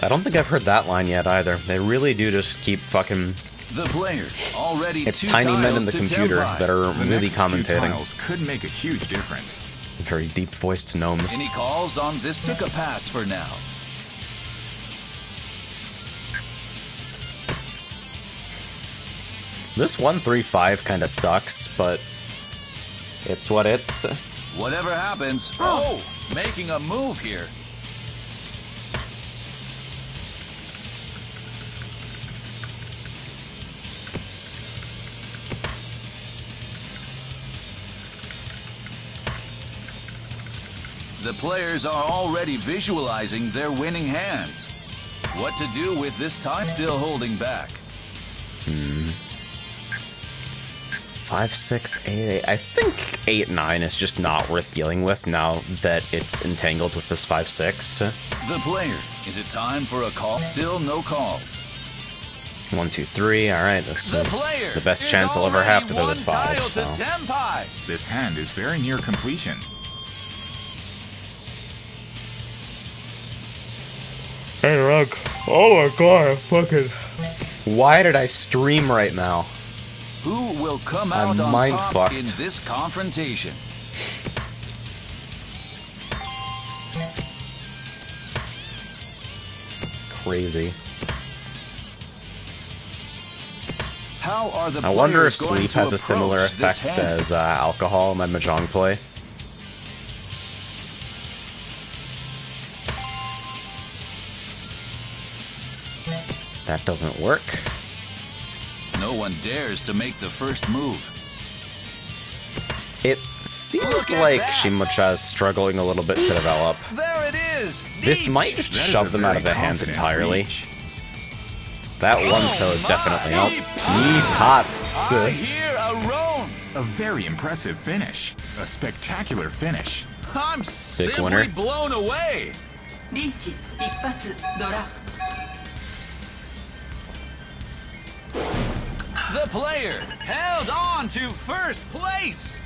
I don't think I've heard that line yet either. They really do just keep fucking... The player already It's 2 tiny men in tiles the to computer 10 that are The really next few commentating. tiles could make a huge difference. Very deep-voiced gnomes. Any calls on this? Took a pass for now. This 135 kind of sucks, but it's what it's. Whatever happens. Oh, making a move here. The players are already visualizing their winning hands. What to do with this time? Still holding back. 5, 6, 8, 8. I think 8, 9 is just not worth dealing with now that it's entangled with this 5, 6. The player. Is it time for a call? Still no calls. 1, 2, 3. All right, this The is player the best is chance I'll ever have to throw already this 5. one tile So. to 10 pie. This hand is very near completion. Hey, Rug. Oh my god, fucking. Why did I stream right now? Who will come I'm out on mind top fucked. in this confrontation? Crazy. How are the I wonder if players going sleep to has a similar approach this effect hand? as alcohol in my mahjong play. That doesn't work. No one dares to make the first move. It seems Look at like that. Shimacha's struggling a little bit to develop. There it is. This Each. might just That is shove a them out very of the hand confident entirely. reach. That one Oh toe is my, definitely up. he Knee pops. I hear a roan. A very impressive finish. A spectacular finish. I'm simply winner. blown away. リーチ一発ドラ The player held on to first place.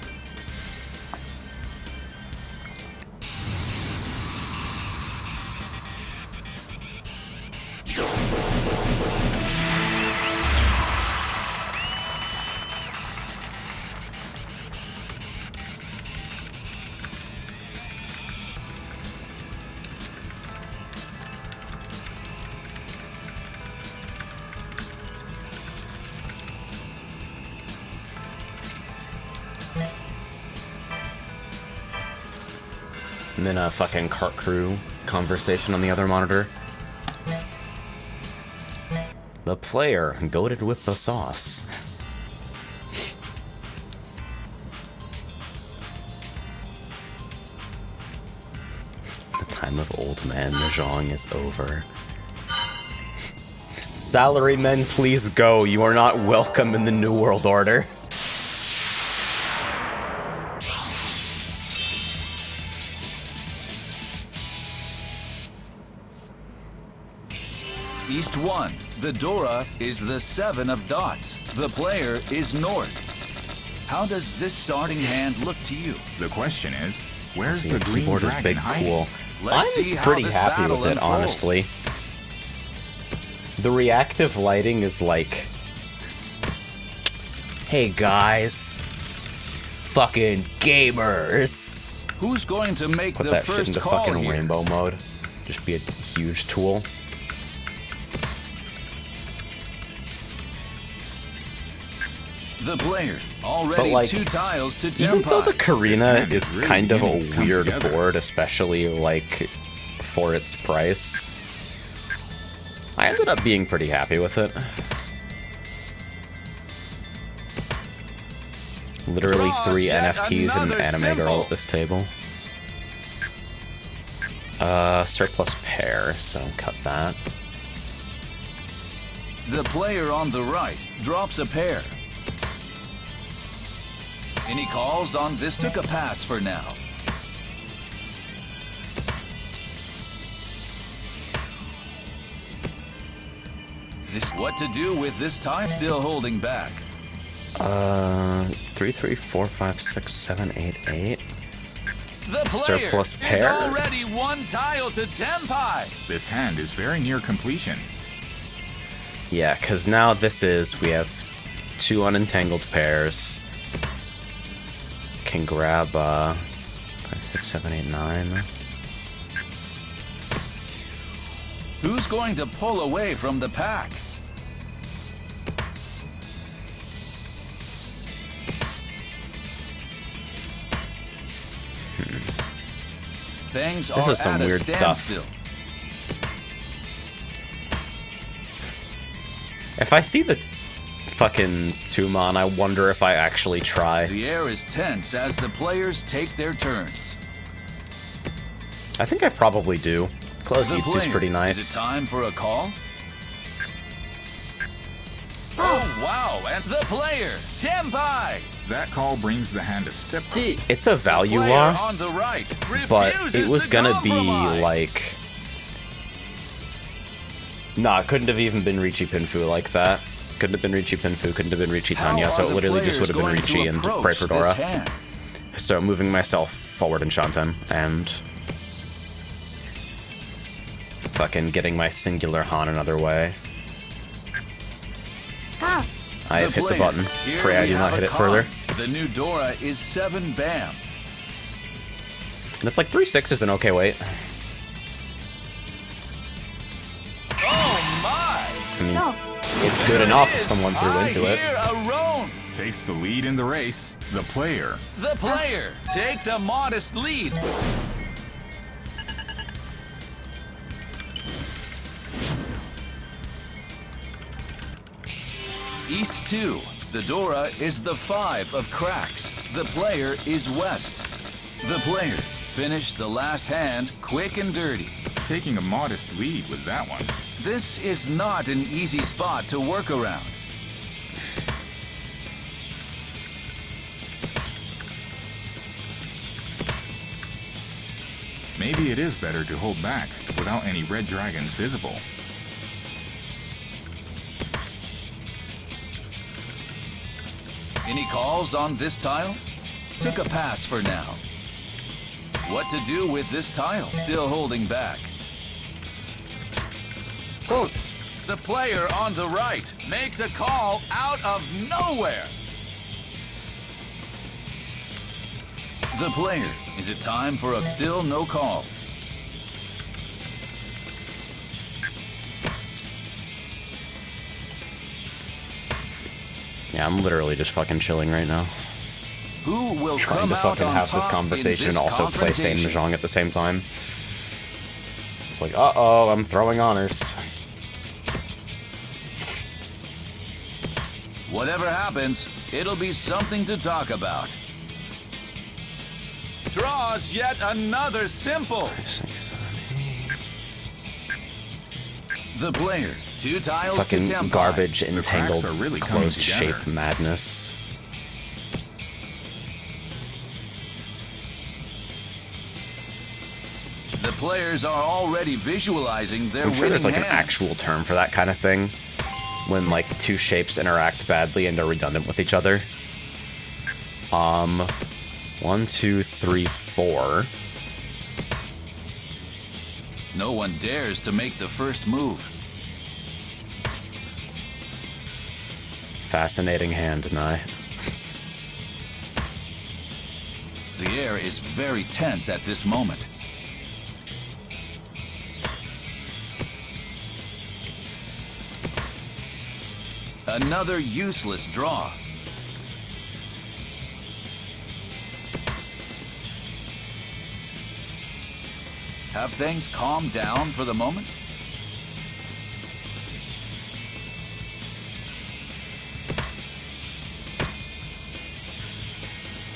And then a fucking cart crew conversation on the other monitor. The player goated with the sauce. The time of old man mahjong is over. Salarymen, please go. You are not welcome in the New World Order. East 1. The Dora is the 7 of dots. The player is North. How does this starting hand look to you? The question is, where's See, the the green keyboard is dragon big, hiding? cool. Let's see I'm how pretty this happy battle with it, unfolds. honestly. The reactive lighting is like, hey guys, fucking gamers. Who's going to make Put the that shit first into call fucking here? rainbow mode. Just be a huge tool. The player already But, like, 2 tiles to 10 Even though the pie. Karina hand is is really kind of a beginning to come weird together. board, especially like for its price, I ended up being pretty happy with it. Literally Draws 3 yet NFTs and an another anime symbol. girl at this table. Surplus pair, so cut that. The player on the right drops a pair. Any calls on this? Took a pass for now. This what to do with this time? Still holding back. 3, 3, 4, 5, 6, 7, 8, 8. The player Surplus is pair. already one tile to tenpai. This hand is very near completion. Yeah, because now we have 2 unentangled pairs. Can grab 5, 6, 7, 8, 9. Who's going to pull away from the pack? Things This are is some at weird a stuff. standstill. If I see the fucking Tumon, I wonder if I actually try. The air is tense as the players take their turns. I think I probably do. Close The Yitsu's player, pretty nice. Is it time for a call? Oh, wow, and the player, Tenpai! That call brings the hand a step closer. It's a value Player loss, on the right but it refuses was to gonna be compromise. like... Nah, it couldn't have even been Riichi Pinfu like that. Couldn't have been Riichi Pinfu, couldn't have been Riichi How Tanya, so are it the literally just would have been players going Riichi to and Pray approach for this Dora. hand? So moving myself forward in Shanten and fucking getting my singular Han another way. I have hit the player. button. Here Pray I we do not have hit a it further. con. The new Dora is 7 bam. And it's like 3-6 is an okay weight. Oh my! I mean, it's good enough if someone threw into it. I hear a roan. Takes the lead in the race. The player. The player takes a modest lead. East 2. The Dora is the 5 of cracks. The player is West. The player finished the last hand quick and dirty. Taking a modest lead with that one. This is not an easy spot to work around. Maybe it is better to hold back without any red dragons visible. Any calls on this tile? Took a pass for now. What to do with this tile? Still holding back. The player on the right makes a call out of nowhere. The player. Is it time for a still no calls? Yeah, I'm literally just fucking chilling right now. Who will Trying come to out fucking on have this top conversation in and this also play same confrontation? Mahjong at the same time. It's like, uh-oh, I'm throwing honors. Whatever happens, it'll be something to talk about. Draws yet another simple. 6, 7, 8. The player, 2 tiles Fucking to Tenpai. garbage, cracks entangled, are really coming closed shape together. madness. The players are already visualizing their I'm sure there's like winning an hands. actual term for that kind of thing. When like 2 shapes interact badly and are redundant with each other. 1, 2, 3, 4. No one dares to make the first move. Fascinating hand, Nye. The air is very tense at this moment. Another useless draw. Have things calmed down for the moment?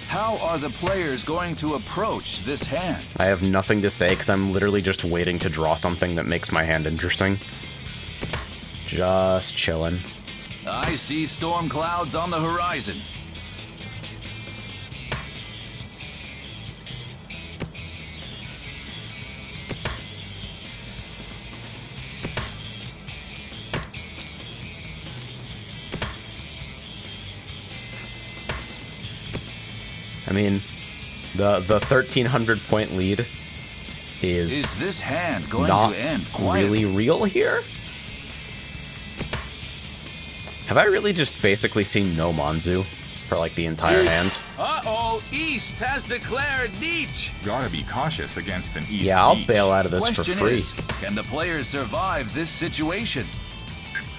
How are the players going to approach this hand? I have nothing to say because I'm literally just waiting to draw something that makes my hand interesting. Just chilling. I see storm clouds on the horizon. I mean, The 1,300 point lead Is this hand going not to end quietly? really real here. Have I really just basically seen no Manzu for like the entire hand? Uh-oh, East has declared Nietzsche. Gotta be cautious against an East Yeah, I'll Beach. bail out of this Question for free. is, can the players survive this situation?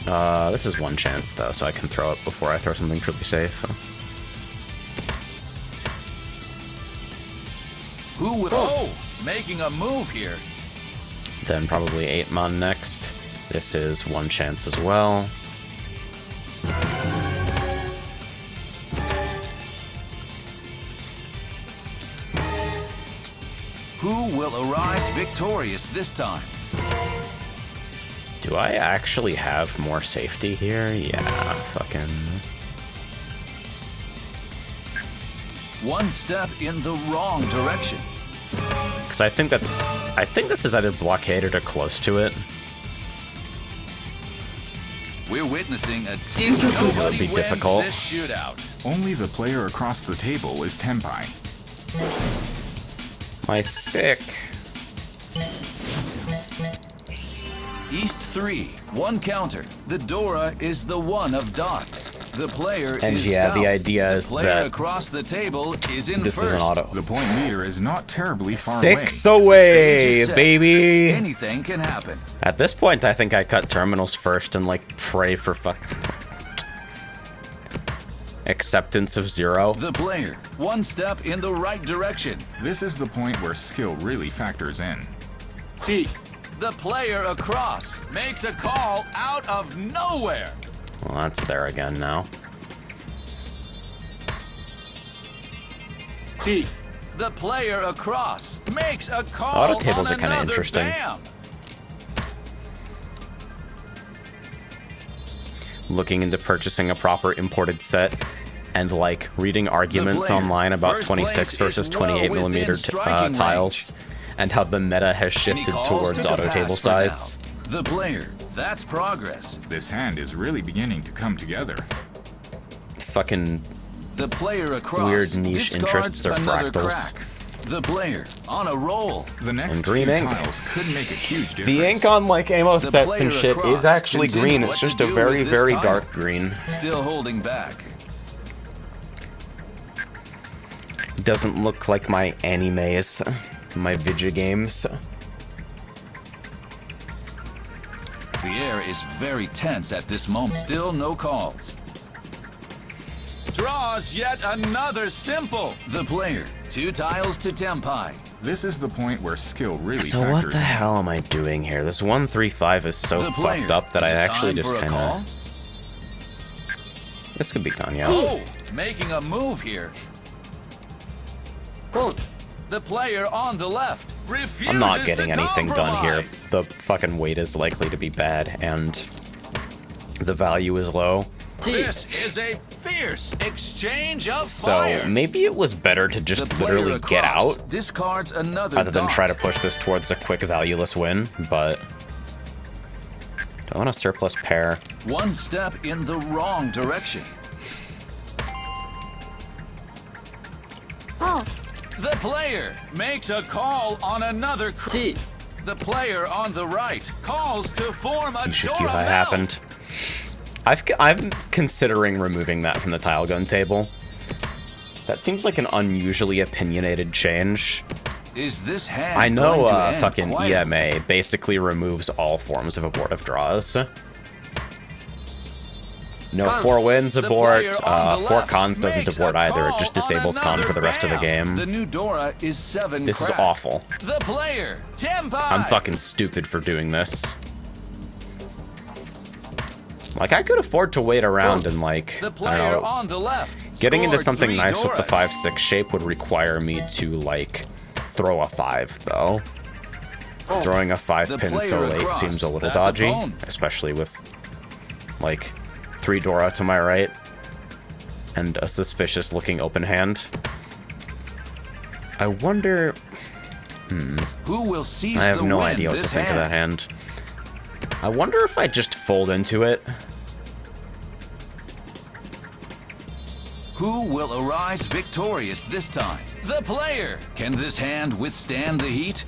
This is one chance though, so I can throw it before I throw something truly safe. Who will... Oh, making a move here. Then probably 8-mon next. This is one chance as well. Who will arise victorious this time? Do I actually have more safety here? Yeah, fucking... One step in the wrong direction. Because I think this is either blockaded or close to it. We're witnessing a It would be wins difficult. this shootout. Only the player across the table is Tenpai. My stick. East 3, one counter. The Dora is the one of dots. The player And is yeah, south. the idea The is player that across the table is in this first. is an auto. The point leader is not terribly far 6 away. away, Stage is set. baby! Anything can happen. At this point, I think I cut terminals first and like pray for acceptance of 0. The player, one step in the right direction. This is the point where skill really factors in. The player across makes a call out of nowhere. Well, that's there again now. The player across makes a call Auto tables on are kinda another interesting. bam. Looking into purchasing a proper imported set and like reading arguments player, online about first 26 place versus is well 28 within millimeter striking tiles, and how the meta has Any shifted calls towards to the auto pass table for size. now. The player, that's progress. This hand is really beginning to come together. Fucking The player across Weird niche discards interests or another fractals. crack. The player on a roll. The next And green few ink. tiles could make a huge difference. the ink on like ammo The sets and player shit across is actually continue green. what It's to just a do very, with this very tile. dark green. Still holding back. Doesn't look like my animes, my video games. The air is very tense at this moment. Still no calls. Draws yet another simple. The player, 2 tiles to Tenpai. This is the point where skill really So factors what the in. hell am I doing here? This 135 is so The player, fucked up that I is it actually time just for a kind call? of... This could be done, yeah. Oh, making a move here. The player on the left refuses I'm not getting to anything done here. compromise. The fucking weight is likely to be bad, and the value is low. This is a fierce exchange of So fire. maybe it was better to just The player literally get across out discards another rather than dot. try to push this towards a quick valueless win, but... Do I want a surplus pair? One step in the wrong direction. The player makes a call on another. The player on the right calls to form a Ishikiuha Dora happened. I'm considering removing that from the tile gun table. That seems like an unusually opinionated change. Is this hand I know going to end fucking quietly? EMA basically removes all forms of abortive draws. No 4 wins The abort, player on the 4 left cons doesn't makes abort a either, it call just disables on con another for the rest of the bam. game. The new Dora is 7 This is crack. awful. The player, Tenpai. I'm fucking stupid for doing this. Like, I could afford to wait around and, like, The I player don't know, on the left. getting into scored something 3 nice with the Doras. 5-6 shape would require me to, like, throw a 5, though. Throwing a 5 The pin so player late across. seems a little That's a dodgy, bone. especially with, like, 3 Dora to my right and a suspicious-looking open hand. I wonder... Who will seize I have the no win idea what to this think of hand? that hand. I wonder if I just fold into it. Who will arise victorious this time? The player. Can this hand withstand the heat?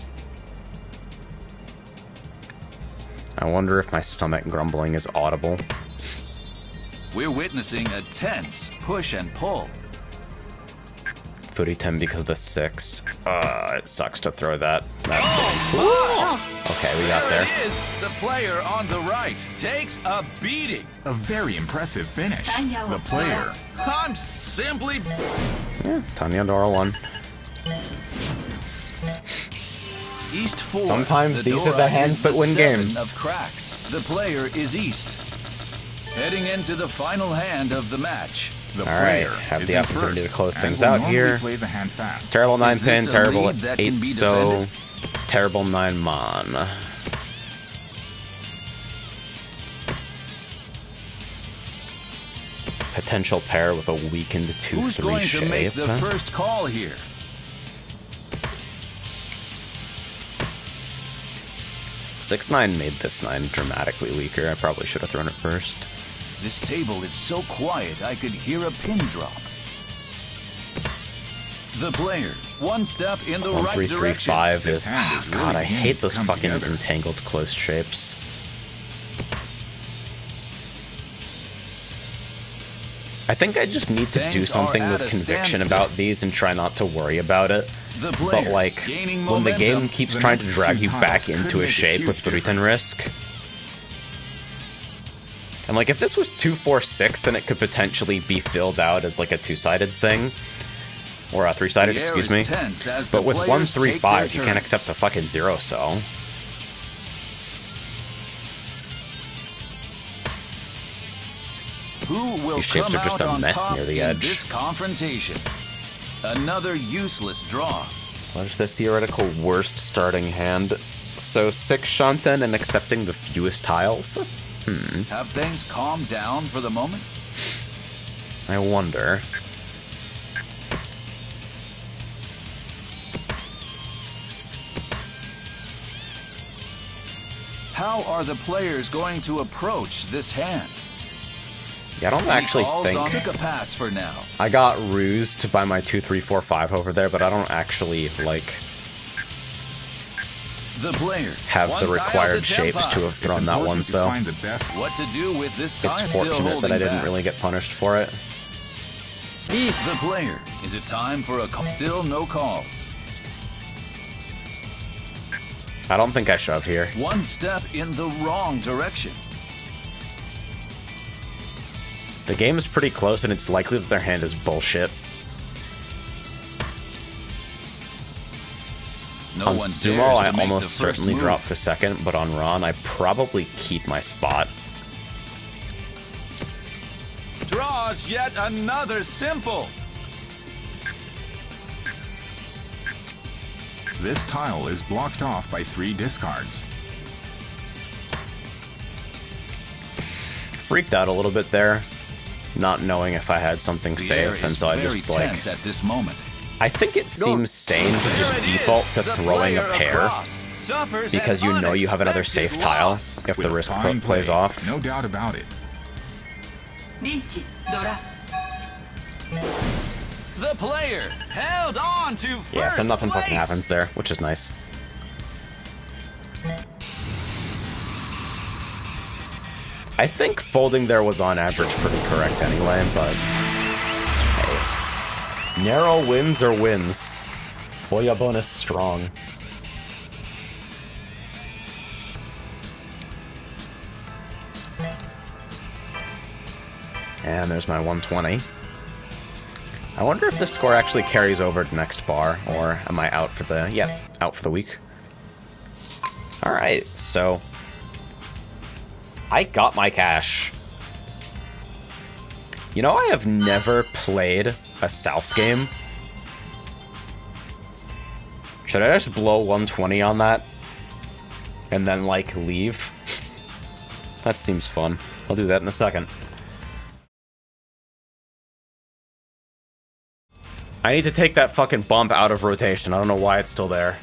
I wonder if my stomach grumbling is audible. We're witnessing a tense push and pull. Footy 10 because of the 6. It sucks to throw that. That's okay, we got there. It is. The player on the right takes a beating. A very impressive finish. The player. I'm simply... Yeah, Tanya Dora won. East 4. Sometimes these are the Dora hands is that the win 7 games. Of cracks. The player is East. Heading into the final hand of the match. The All player right, have is the in opportunity first to close and things will out normally here. Play the hand fast. Terrible 9 Is this pin, a terrible lead that can 8 be so, defended? terrible 9 mon. Potential pair with a weakened 2-3 Who's going shape. to make the first call here? Six 9 made this 9 dramatically weaker. I probably should have thrown it first. This table is so quiet I could hear a pin drop. The player, one step in the 1 right 3 3 direction. 5 This is. hand is God, really I hate those come fucking together. entangled close shapes. I think I just need to do Things something are with at a conviction standstill. about these and try not to worry about it. The player, But like, gaining when the momentum, game keeps the trying to next drag few you back tiles could into a make a shape with huge 3-10 difference. risk. And like, if this was 2-4-6, then it could potentially be filled out as like a 2-sided thing. Or a 3-sided, The air excuse is me. tense as But the with players 1 3 take 5, their you can't turns. accept a fucking 0 so. Who will These shapes come are just out a on mess top near the in edge. this confrontation? Another useless draw. What is the theoretical worst starting hand? So 6 Shanten and accepting the fewest tiles? Have things calmed down for the moment? I wonder. How are the players going to approach this hand? Yeah, I don't actually think... Pick a pass for now. I got rused by my 2 3 4 5 over there, but I don't actually, like, The player have one the tile required to shapes tempo. to have It's thrown that important one, to so find the best. What to do with this time it's still fortunate holding that I didn't back. really get punished for it. The player. Is it time for a call? Still no calls. I don't think I shove here. One step in the wrong direction. The game is pretty close, and it's likely that their hand is bullshit. No On one Sumo, dares I to make almost the first certainly move. drop to second, but on Ron, I probably keep my spot. Draws yet another simple. This tile is blocked off by 3 discards. Freaked out a little bit there, not knowing if I had something The air safe, and is so I very just, like... tense at this moment. I think it seems sane to just There it default is. to The throwing a player pair, across suffers because an you know you have another safe unexpected tile loss. if the With risk fine plays play, off. No doubt about it. リーチドラ The player held on to first Yeah, so nothing fucking place. happens there, which is nice. I think folding there was on average pretty correct anyway, but hey. Narrow wins are wins. Boya bonus strong. And there's my 120. I wonder if this score actually carries over to next bar, or am I out for the... Yep, out for the week. Alright, so... I got my cash. You know, I have never played a South game. Should I just blow 120 on that? And then, like, leave? That seems fun. I'll do that in a second. I need to take that fucking bump out of rotation. I don't know why it's still there.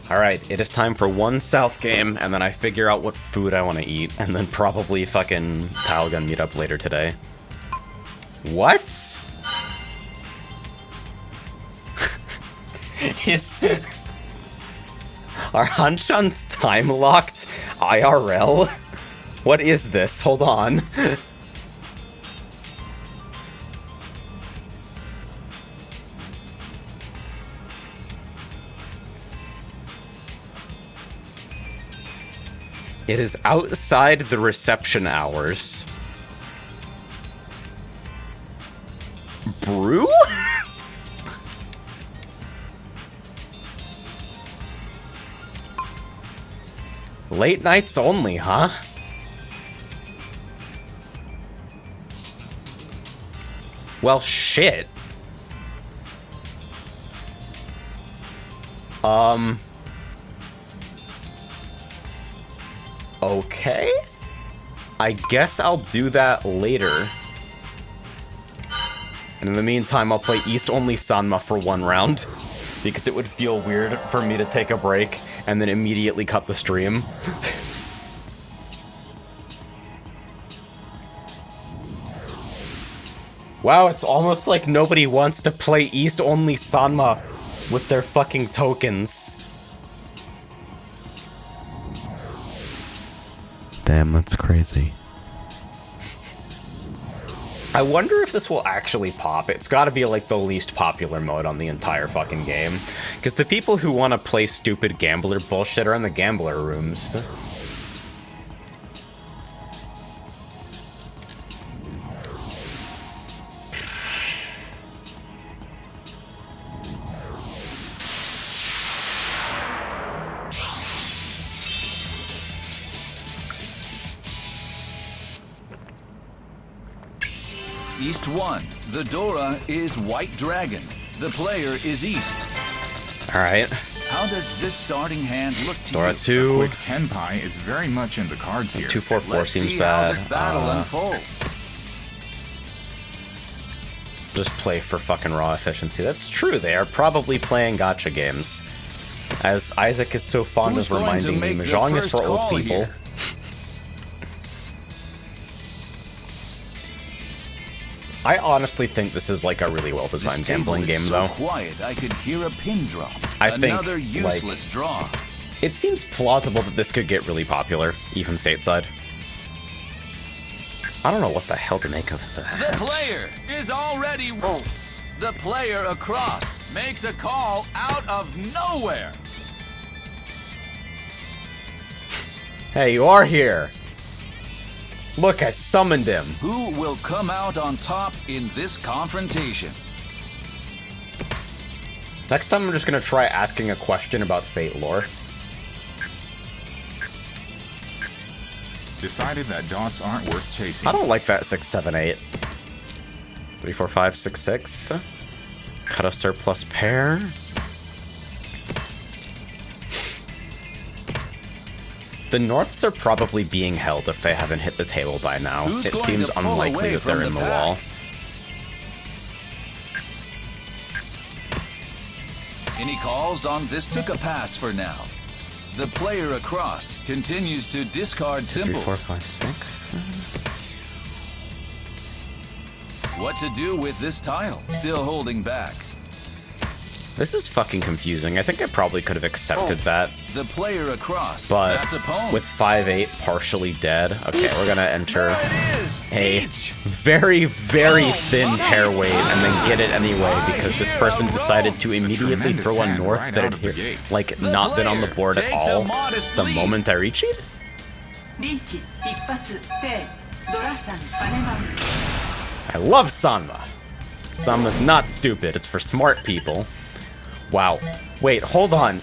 Alright, it is time for one South game, and then I figure out what food I want to eat, and then probably fucking Tile Gun meet up later today. What? Are Hanshans time locked? IRL? What is this? Hold on. It is outside the reception hours. Brew? Late nights only, huh? Well, shit. Okay? I guess I'll do that later. And in the meantime, I'll play East Only Sanma for one round. Because it would feel weird for me to take a break and then immediately cut the stream. Wow, it's almost like nobody wants to play East Only Sanma with their fucking tokens. Damn, that's crazy. I wonder if this will actually pop. It's gotta be like the least popular mode on the entire fucking game. Because the people who want to play stupid gambler bullshit are in the gambler rooms. East 1. The Dora is White Dragon. The player is East. Alright. How does this starting hand look to Dora you? 2. Quick Tenpai is very much in the cards here. 2-4-4 Let's seems see bad. how this battle unfolds. Just play for fucking raw efficiency. That's true, they are probably playing gacha games. As Isaac is so fond Who's of going to reminding me, make the Mahjong is first for old call people. here? I honestly think this is like a really well-designed This table gambling is game, so though. quiet, I could hear a pin drop. I think, Another useless draw. It seems plausible that this could get really popular, even stateside. I don't know what the hell to make of that. The player is already... The player across makes a call out of nowhere. Hey, you are here! Look, I summoned him! Who will come out on top in this confrontation? Next time I'm just gonna try asking a question about Fate lore. Decided that dots aren't worth chasing. I don't like that 6, 7, 8. 3, 4, 5, 6, 6. Cut a surplus pair. The Norths are probably being held if they haven't hit the table by now. Who's It going seems to pull unlikely away that they're from in the the pack? wall. Any calls on this? Took a pass for now. The player across continues to discard 3, symbols. 4, 5, 6. What to do with this tile? Still holding back. This is fucking confusing. I think I probably could have accepted that, The player across. but That's a poem. with 5-8 partially dead. Okay, we're gonna enter There it is. a Each. very, very Oh, thin my pair weight and then get it anyway Right because this here, person a decided to row. immediately tremendous throw a hand north right that out had of the gate. like The not been on the player board at takes a all modest the lead. moment I reach it. リーチ一発ペイドラさんパネマン I love Sanma. Sanma's not stupid. It's for smart people. Wow. Wait, hold on.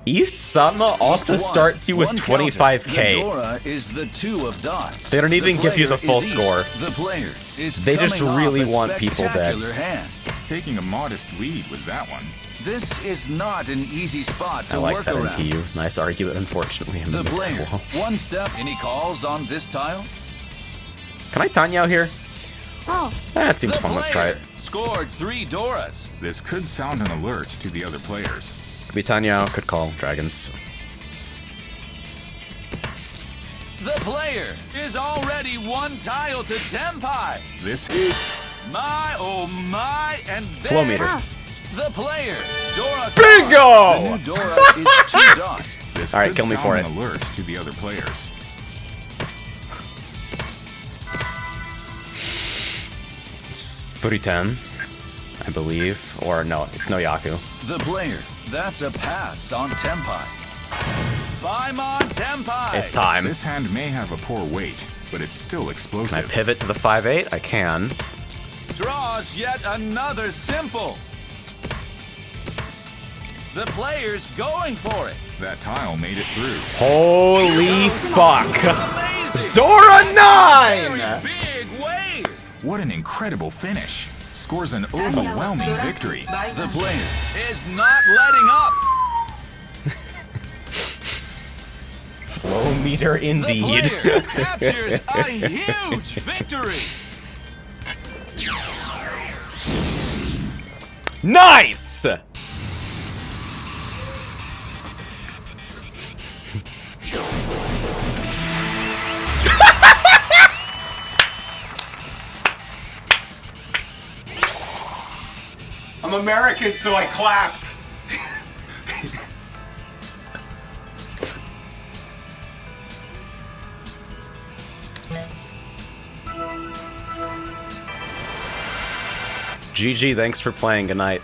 East Sanma also East one, starts you with one counter. 25k. The Dora is the 2 of dots. They don't even give you the player full is East. score. The player is They just coming really off a want people dead. spectacular hand. Taking a modest lead with that one. This is not an easy spot to I like work that around. NTU. Nice argument, unfortunately. I'm The in the player, wall. one step. Any calls on this tile? Can I Tanya out here? That seems The fun. Let's player try it. scored 3 Doras. This could sound an alert to the other players. Could be Tanya, could call dragons. The player is already 1 tile to Tenpai. This My, oh my, and Flow meter. the player, Dora. Bingo! The new Dora is 2 dots. this All right, could kill me sound for an it. alert to the other players. Furitan, I believe. Or no, it's no Yaku. The player, that's a pass on Tenpai. Paimon Tenpai. It's time. This hand may have a poor weight, but it's still Can I explosive. pivot to the 5-8? I can. Draws yet another simple. The player's going for it. That tile made it through. Holy fuck! Amazing. Dora Very 9! big wave. What an incredible finish. Scores an overwhelming victory. The player is not letting up. Flow meter The indeed. player captures a huge victory. Nice! I'm American, so I clapped. GG, thanks for playing. Good night.